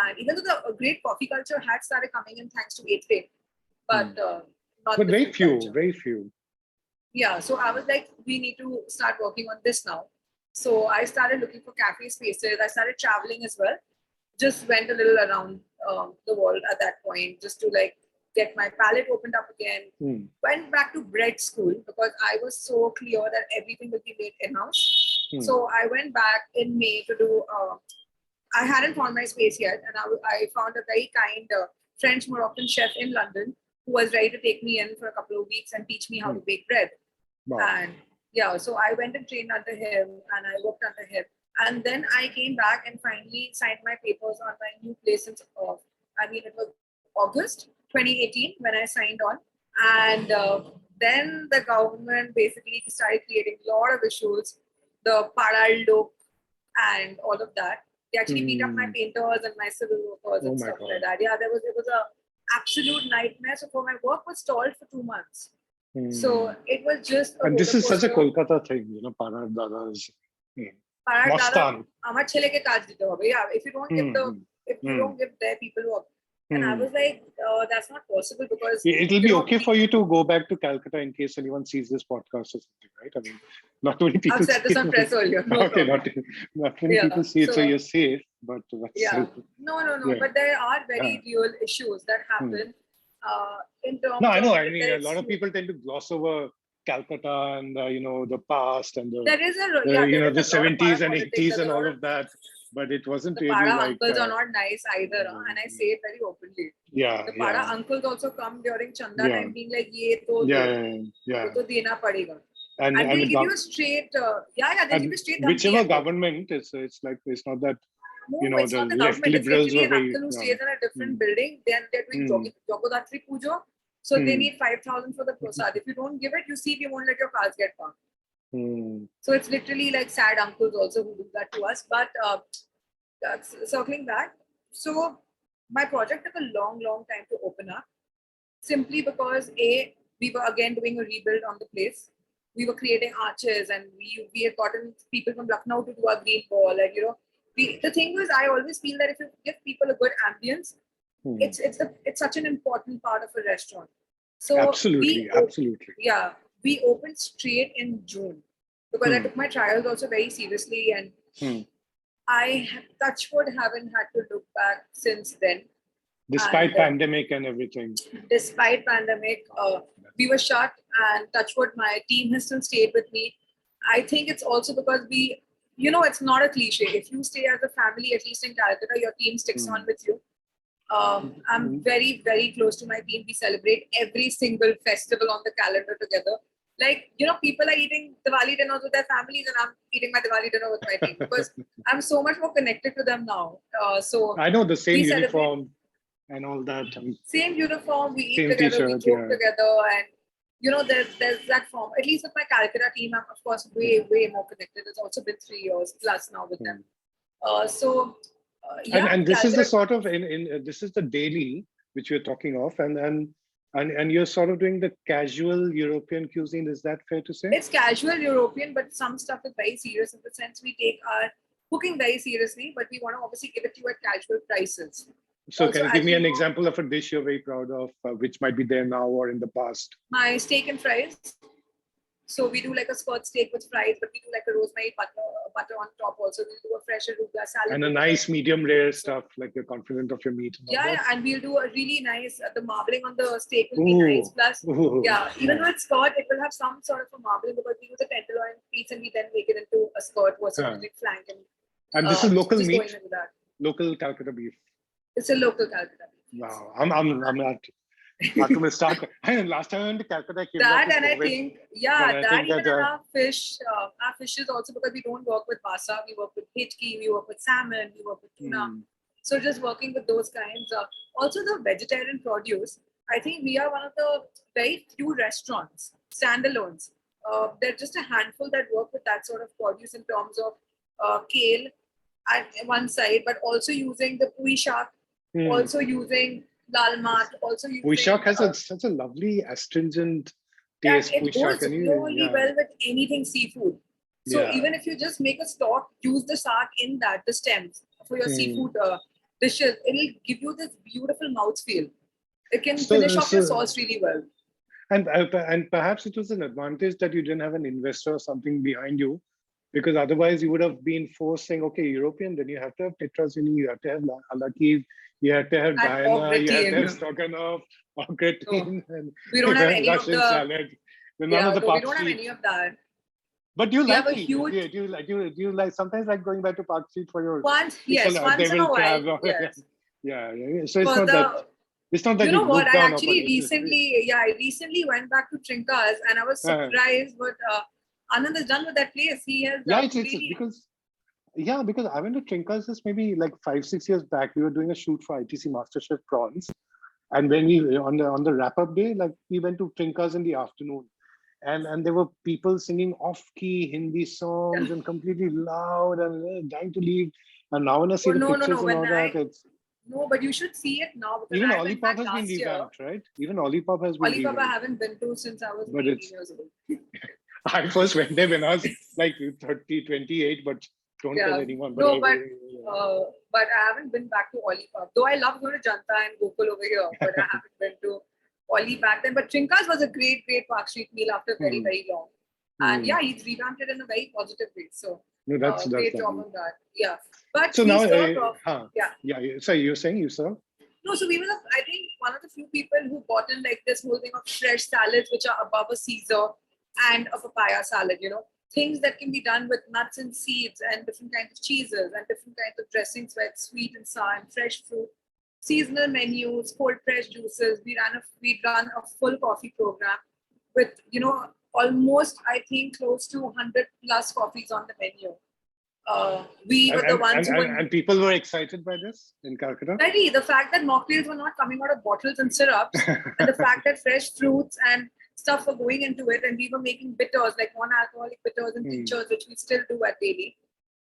And even though the great coffee culture had started coming in thanks to 8th grade, but not but the very food few, culture. Very few. Yeah, so I was like, we need to start working on this now. So I started looking for cafe spaces. I started traveling as well. Just went a little around the world at that point, just to like get my palate opened up again. Went back to bread school because I was so clear that everything will be made in-house. So I went back in May to do, I hadn't found my space yet. And I found a very kind French Moroccan chef in London who was ready to take me in for a couple of weeks and teach me how to bake bread. Wow. And yeah, so I went and trained under him and I worked under him. And then I came back and finally signed my papers on my new place. It was August 2018 when I signed on. And then the government basically started creating a lot of issues, the Paral look and all of that. They actually beat up my painters and my civil workers and stuff like that. Yeah, it was a absolute nightmare. So for my work was stalled for 2 months. So it was just and this is such a Kolkata thing, Parar Dada's Mastan. Yeah, if you don't give their people work, And I was like, that's not possible because it'll be okay for you to go back to Calcutta in case anyone sees this podcast or something, right? I mean, not many people. I've said this on press earlier. No okay, problem. not many people see it, so you're safe. But yeah, no. But there are very real issues that happen in terms. No, I know. Of I mean, a lot of people tend to gloss over Calcutta and the past and the there is a the 70s and 80s and all of that. But it wasn't the really Pada like uncles are not nice either, and I say it very openly. Yeah, the Pada uncles also come during Chanda time, being like, "Ye to to dena padega," and they'll give you a straight, they'll give you straight. Whichever government it's like it's not that. No, it's not the government. It's literally an uncle who stays in a different building. Then they're doing Jogodatri Pujo, so they need 5,000 for the prasad. If you don't give it, you see, we won't let your cars get parked. So it's literally like sad uncles also who do that to us. But circling back, so my project took a long time to open up, simply because we were again doing a rebuild on the place. We were creating arches, and we had gotten people from Lucknow to do our green wall, and the thing was, I always feel that if you give people a good ambience, it's such an important part of a restaurant. So absolutely. Yeah. We opened straight in June because I took my trials also very seriously, and I touchwood haven't had to look back since then. Despite pandemic and everything. Despite pandemic, we were shut, and touchwood, my team has still stayed with me. I think it's also because it's not a cliche. If you stay as a family, at least in Calcutta, your team sticks on with you. I'm very, very close to my team. We celebrate every single festival on the calendar together. Like, people are eating Diwali dinners with their families, and I'm eating my Diwali dinner with my team because I'm so much more connected to them now. So I know the same uniform and all that. Same uniform, we eat together, we joke together, and there's that form. At least with my Calcutta team, I'm of course way more connected. It's also been 3 years plus now with them. And this is the sort of this is the daily which we're talking of, and you're sort of doing the casual European cuisine. Is that fair to say? It's casual European, but some stuff is very serious in the sense we take our cooking very seriously, but we want to obviously give it to you at casual prices. So also, can you give me an example of a dish you're very proud of, which might be there now or in the past? My steak and fries. So we do like a skirt steak with fries, but we do like a rosemary butter on top also. We'll do a fresh arugula salad. And a nice medium rare stuff, like you're confident of your meat. And we'll do a really nice, the marbling on the steak will be nice. Plus, even though it's skirt, it will have some sort of a marbling because we use a tenderloin piece and we then make it into a skirt versus flank. And this is local meat? Local Calcutta beef? It's a local Calcutta beef. Wow, I'm not... Last time I went to Calcutta, I think our fish is also because we don't work with basa, we work with hitki, we work with salmon, we work with tuna. So just working with those kinds. Also the vegetarian produce, I think we are one of the very few restaurants, standalones. There are just a handful that work with that sort of produce in terms of kale at one side, but also using the pui shak, also using lal mat, also using... Pui shak has such a lovely astringent taste. It goes really well with anything seafood. So even if you just make a stock, use the shark in that, the stems for your seafood dishes, it'll give you this beautiful mouthfeel. It can finish off your sauce really well. And perhaps it was an advantage that you didn't have an investor or something behind you, because otherwise you would have been forced saying, okay, European, then you have to have tetrazini, you have to have alakiv, you have to have Diana, you have to have stroganoff, gratin, and we don't have any Russian of the salad. We don't have any of that. But do you like it? Do you like sometimes like going back to Park Street for your once in a while? Yes. Yeah. So it's not that. It's not that you know what? I actually recently went back to Trinkas and I was surprised. But Anand is done with that place. He has because I went to Trinkas just maybe like 5-6 years back. We were doing a shoot for ITC MasterChef Prawns, and when we on the wrap up day, like we went to Trinkas in the afternoon, and there were people singing off-key Hindi songs and completely loud and dying to leave. And now when I see the pictures and all that, it's... No, but you should see it now. Even Olipop has been revamped, right? Even Olipop has been revamped. I haven't been to since I was 18 years old. I first went there when I was like 28, but Don't Yeah. tell anyone. No, but I haven't been back to Oli Park. Though I love going to Janta and Gokul over here, but I haven't been to Oli back then. But Trinka's was a great Park Street meal after very, very long. And yeah, he's revamped it in a very positive way. So no, that's great job lovely. on that. Yeah. But So we now, served yeah. So you're saying you serve? No, so we were, I think, one of the few people who bought in like this whole thing of fresh salads, which are above a Caesar and a papaya salad, things that can be done with nuts and seeds and different kinds of cheeses and different kinds of dressings where it's sweet and sour and fresh fruit, seasonal menus, cold pressed juices. We run a full coffee program with, almost, I think, close to 100 plus coffees on the menu. We were the ones who and people were excited by this in Calcutta. Very, the fact that mocktails were not coming out of bottles and syrups, and the fact that fresh fruits and stuff were going into it, and we were making bitters like non-alcoholic bitters and tinctures, which we still do at Daily.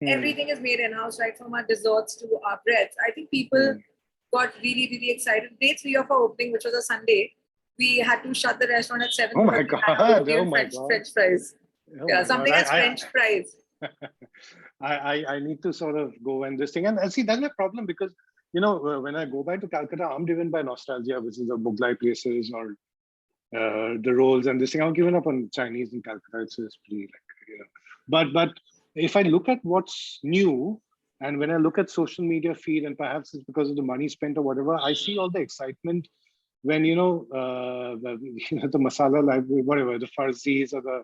Everything is made in-house, right from our desserts to our breads. I think people got really, really excited. Day 3 of our opening, which was a Sunday, we had to shut the restaurant at 7. Oh my God! French fries. Something as French fries. I need to sort of go and this thing and see that's my problem because when I go back to Calcutta, I'm driven by nostalgia, which is the Mughlai places or the rolls and this thing. I've given up on Chinese in Calcutta. It's pretty but if I look at what's new and when I look at social media feed and perhaps it's because of the money spent or whatever, I see all the excitement when the masala library, whatever the farzis or the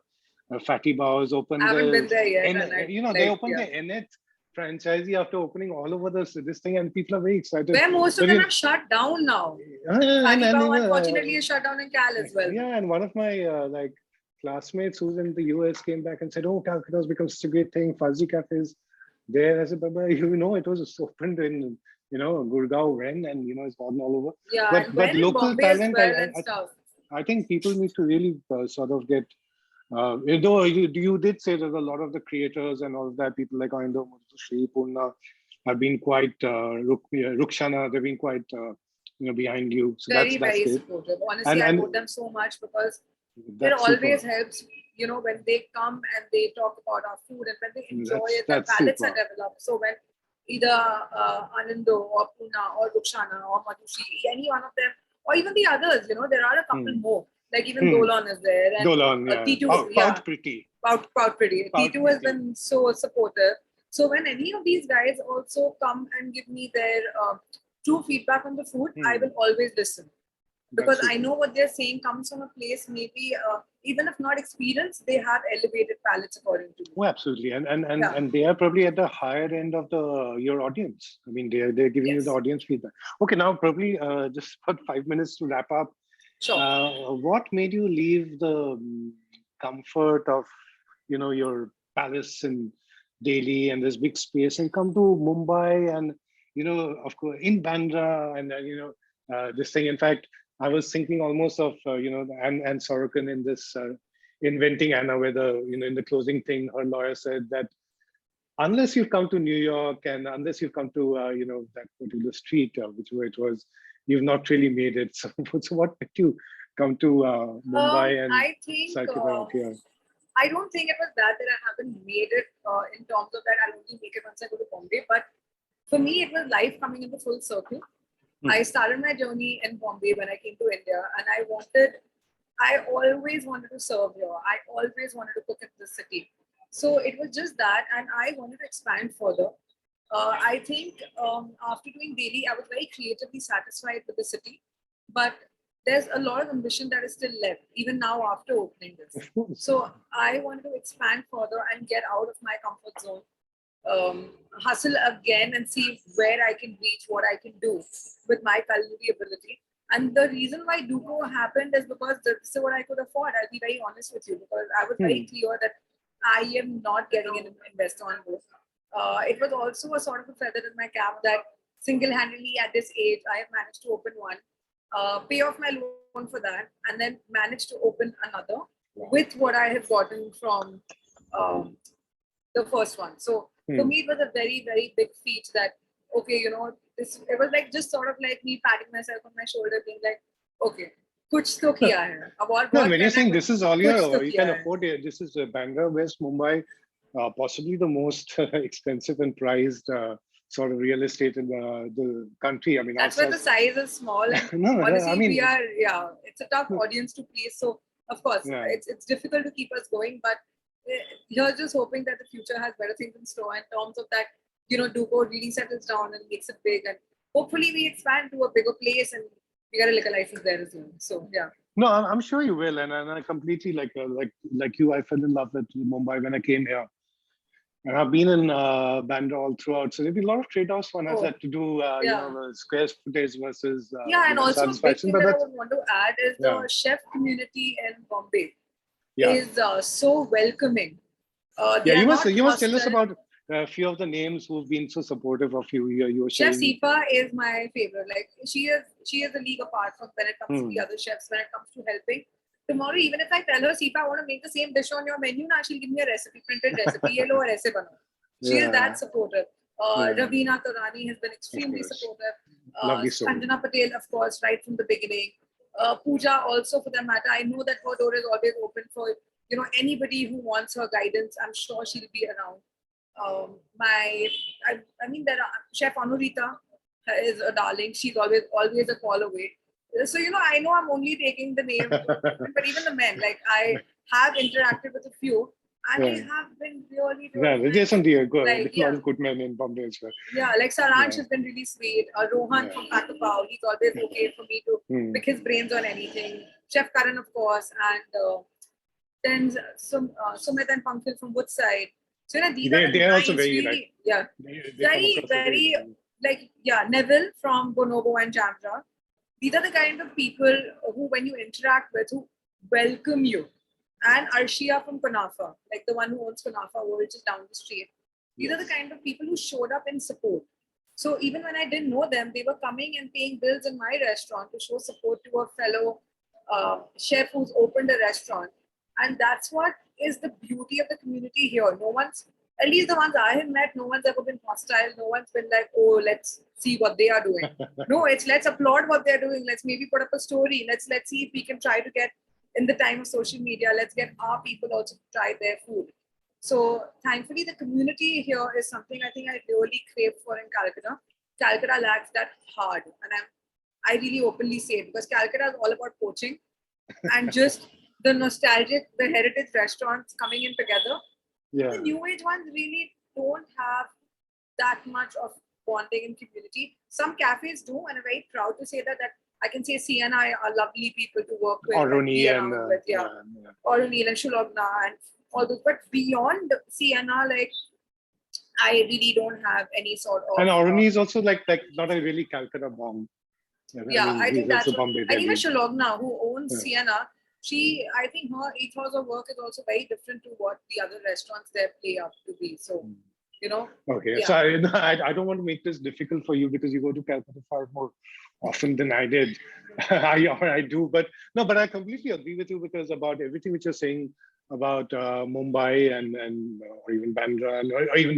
Fatty Bows opened. I haven't been there yet. They opened the Ennet franchisee after opening all over this thing, and people are very excited. Where most of them have shut down now. Fatty Bow, unfortunately, is shut down in Cal as well. Yeah, and one of my classmates who's in the US came back and said, "Oh, Calcutta has become such a great thing. Fuzzy cafes there." I said, "Baba, it was opened in Gurgaon when, and it's gone all over." Yeah, but local talent, and stuff. I think people need to really sort of get. Though you did say that a lot of the creators and all of that, people like Aindo, Sri, Purna have been quite Rukshana, they've been quite behind you. So very, that's very great. supportive. Honestly, I owe them so much because it always helps, when they come and they talk about our food and when they enjoy it, their palates are developed. So when either Anando or Puna or Rukshana or Madhushri, any one of them, or even the others, there are a couple more. Like even Dolan is there. And Dolan, yeah. T2, Proud Pretty. Proud Pretty. T2 has been so supportive. So when any of these guys also come and give me their true feedback on the food, I will always listen. Because I know what they're saying comes from a place, maybe even if not experienced, they have elevated palates according to me. Oh, absolutely. And they are probably at the higher end of your audience. I mean, they're giving you the audience feedback. Okay, now probably just about 5 minutes to wrap up. Sure. What made you leave the comfort of, your palace in Delhi and this big space and come to Mumbai and, of course, in Bandra and, this thing. In fact, I was thinking almost of, Anne Sorokin in this Inventing Anna, where in the closing thing, her lawyer said that unless you've come to New York and unless you've come to, that particular street, which was, you've not really made it. So what made you come to Mumbai and I think I don't think it was that I haven't made it in terms of that I'll only make it once I go to Bombay. But for me, it was life coming into full circle. I started my journey in Bombay when I came to India, and I always wanted to serve here. I always wanted to cook in the city. So it was just that, and I wanted to expand further. I think after doing Delhi, I was very creatively satisfied with the city, but there's a lot of ambition that is still left, even now after opening this. So I wanted to expand further and get out of my comfort zone, hustle again and see where I can reach, what I can do with my culinary ability. And the reason why Duco happened is because this is what I could afford. I'll be very honest with you, because I was very clear that I am not getting an investor on board. It was also a sort of a feather in my cap that single-handedly at this age, I have managed to open one, pay off my loan for that, and then managed to open another with what I have gotten from the first one. So for me, it was a very, very big feat that, okay, it was like just sort of like me patting myself on my shoulder, being like, okay, kuch to kiya hai. No, when you're saying this is all you can afford it, this is Bandra, West Mumbai, possibly the most expensive and prized sort of real estate in the country. I mean, That's why the size is small, and no, honestly, I mean, it's a tough audience to please. So of course, yeah. it's difficult to keep us going, but you're just hoping that the future has better things in store in terms of that, Duco really settles down and makes it big, and hopefully we expand to a bigger place and we get a liquor license there as well. So yeah. No, I'm sure you will, and I completely like you. I fell in love with Mumbai when I came here, and I've been in Bandra all throughout. So there'll be a lot of trade-offs one has had to do. The square footage versus and also a big satisfaction. thing that I would want to add is the chef community in Bombay is so welcoming. You must tell us about a few of the names who've been so supportive of you. You were Chef sharing. Sifa is my favorite. Like she is a league apart from when it comes to the other chefs. When it comes to helping, tomorrow even if I tell her, Sifa, I want to make the same dish on your menu, now she'll give me a printed recipe. Ye lo aur aise bano. She is that supportive. Ravina Tarani has been extremely supportive. Lovely soul. Sanjana Patel, of course, right from the beginning. Pooja also, for that matter. I know that her door is always open for anybody who wants her guidance. I'm sure she'll be around. I mean, there are Chef Anurita is a darling. She's always a call away. So I know I'm only taking the name, but even the men, like I have interacted with a few, and they have been really there's some good, like, a lot of good men in Bombay as well. Yeah, like Saransh has been really sweet. Rohan from Pakapao, he's always okay for me to pick his brains on anything. Chef Karan, of course, and then Sumit and Pankaj from Woodside. So they are also very really, very Neville from Bonobo and Jamra. These are the kind of people who, when you interact with, who welcome you. And Arshia from Kunafa, like the one who owns Kunafa World, which is down the street. These are the kind of people who showed up in support. So even when I didn't know them, they were coming and paying bills in my restaurant to show support to a fellow chef who's opened a restaurant. And that's what is the beauty of the community here. No one's, at least the ones I have met, no one's ever been hostile. No one's been like, oh, let's see what they are doing. No, it's let's applaud what they're doing. Let's maybe put up a story. Let's see if we can try to get, in the time of social media, let's get our people also to try their food. So thankfully, the community here is something I think I really crave for in Calcutta. Calcutta lacks that hard. And I really openly say it because Calcutta is all about poaching and just the nostalgic, the heritage restaurants coming in together. Yeah. The new age ones really don't have that much of bonding in community. Some cafes do, and I'm very proud to say that I can say CNI are lovely people to work with. Oruni and Oruni and Shulogna and all those. But beyond CNI, like I really don't have any sort of. And Oruni is also like not a really Calcutta bomb. I think that's what, I think Shulogna, who owns Sienna, I think her ethos of work is also very different to what the other restaurants there play up to be. So, Okay, so I don't want to make this difficult for you because you go to Calcutta far more often than I did. I do, but I completely agree with you because about everything which you're saying about Mumbai and or even Bandra or even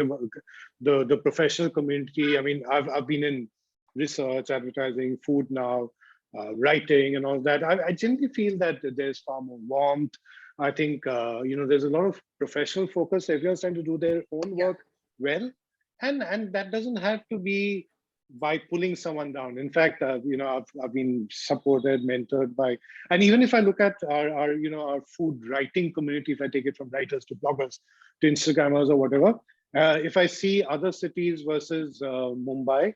the professional community. I mean, I've been in research, advertising, food now, writing, and all that. I generally feel that there's far more warmth. I think there's a lot of professional focus. Everyone's trying to do their own work well, and that doesn't have to be by pulling someone down. In fact, I've been supported, mentored by, and even if I look at our food writing community, if I take it from writers to bloggers to Instagrammers or whatever, if I see other cities versus Mumbai,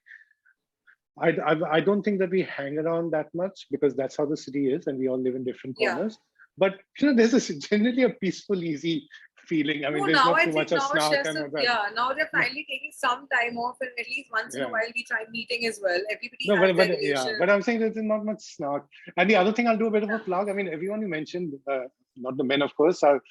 I don't think that we hang around that much because that's how the city is, and we all live in different corners. But there's generally a peaceful, easy feeling. I mean, there's not too much of snark and all that. Now they're finally taking some time off, and at least once in a while we try meeting as well. Everybody has but I'm saying there's not much snark. And the other thing, I'll do a bit of a plug. I mean, everyone you mentioned, not the men, of course, are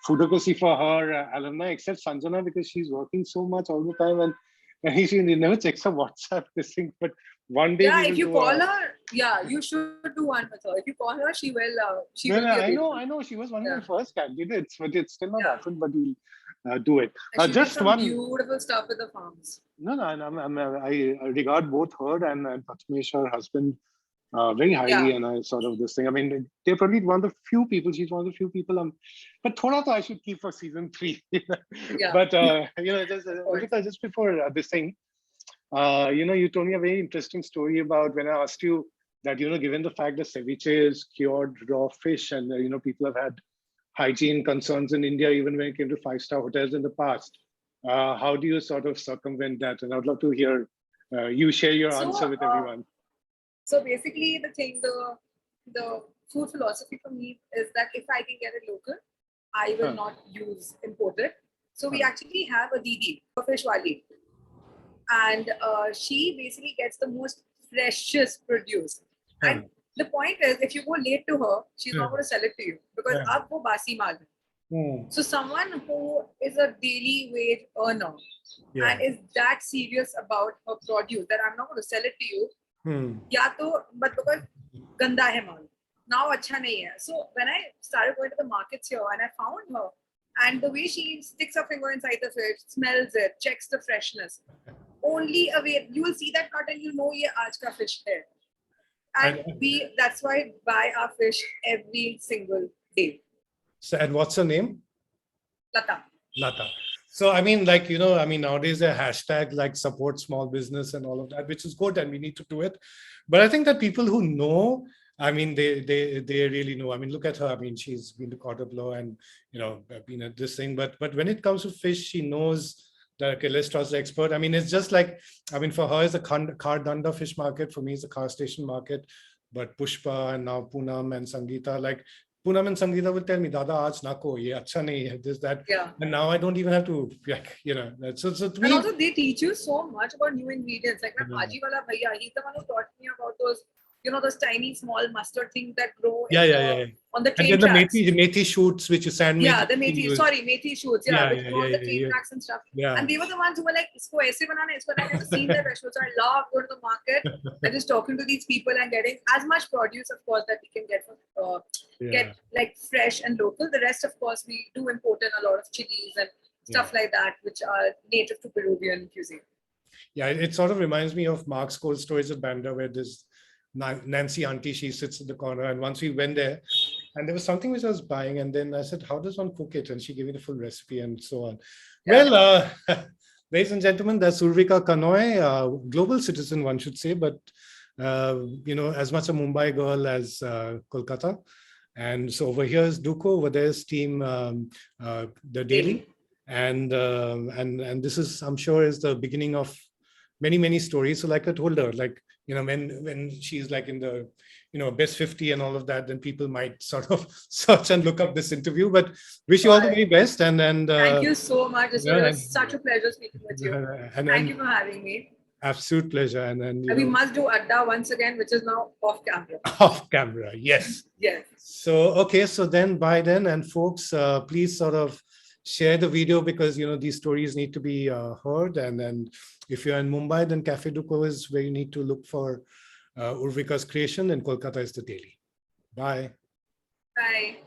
foodocracy for her alumni, except Sanjana, because she's working so much all the time, and she never checks her WhatsApp this thing. But one day, if you call her, you should do one with her. If you call her, she will. I know. She was one of the first candidates, but it's still not happened. But we'll do it. Just some one beautiful stuff with the farms. No, I regard both her and Patmesh, her husband, very highly, Yeah. and I sort of this thing. I mean, they're probably one of the few people. She's one of the few people. But thoda to I should keep for season 3. Yeah. But just Urvika, just before this thing, you told me a very interesting story about when I asked you that given the fact that ceviche is cured raw fish, and people have had hygiene concerns in India even when it came to 5-star hotels in the past. How do you sort of circumvent that? And I'd love to hear you share your answer with everyone. So basically, the food philosophy for me is that if I can get it local, I will not use imported. So we actually have a Didi, a fish wali, and she basically gets the most freshest produce. And the point is, if you go late to her, she's not going to sell it to you because ab wo basi maal hai. So someone who is a daily wage earner and is that serious about her produce that I'm not going to sell it to you, but because ganda hai maal, now acha nahi hai. So when I started going to the markets here and I found her, and the way she sticks her finger inside the fish, smells it, checks the freshness, only away you will see that cut and you know ye aaj ka fish hai. And that's why I buy our fish every single day. So, and what's her name? Lata. So, I mean, nowadays a hashtag like support small business and all of that, which is good, and we need to do it. But I think that people who know, I mean, they really know. I mean, look at her. I mean, she's been to Cordon Bleau and, been at this thing. But when it comes to fish, she knows that, okay, let's trust the expert. I mean, it's just like, I mean, for her, it's the Kardanda fish market. For me, it's the car station market. But Pushpa and now Poonam and Sangeeta, like, Poonam and Sangeeta will tell me, Dada, aaj nako, ye acha nahi hai, this, that. Yeah. And now I don't even have to, so and also they teach you so much about new ingredients. Like my Bhaji wala bhaiya, he's the one who taught me about those, those tiny small mustard things that grow on the train tracks. And then the methi shoots, which you sand methi shoots, which grow on the train tracks and stuff. Yeah. And they were the ones who were like, isko aise banana, isko. I've never seen their vegetables. So I love going to the market and just talking to these people and getting as much produce, of course, that we can get from get like fresh and local. The rest, of course, we do import in a lot of chilies and stuff like that, which are native to Peruvian cuisine. Yeah, it sort of reminds me of Mark's Cold Stories at Bandra, where this Nancy auntie, she sits in the corner, and once we went there, and there was something which I was buying, and then I said, how does one cook it? And she gave me the full recipe and so on. Yeah. Well, ladies and gentlemen, that's Urvika Kanoi, global citizen, one should say, but as much a Mumbai girl as Kolkata. And so over here is Duko, over there is team the Daily, and this is, I'm sure, is the beginning of many stories. So like I told her, like, when she's like in the best 50 and all of that, then people might sort of search and look up this interview. But wish you all the very best, and thank you so much. It was such a pleasure speaking with you. Thank you for having me. Absolute pleasure. And then we must do Adda once again, which is now off camera. Off camera, yes. Yes. So okay, so then by then, and folks, please sort of share the video, because these stories need to be heard. And then if you're in Mumbai, then Cafe Duko is where you need to look for Urvika's creation, and Kolkata is the Daily. Bye. Bye.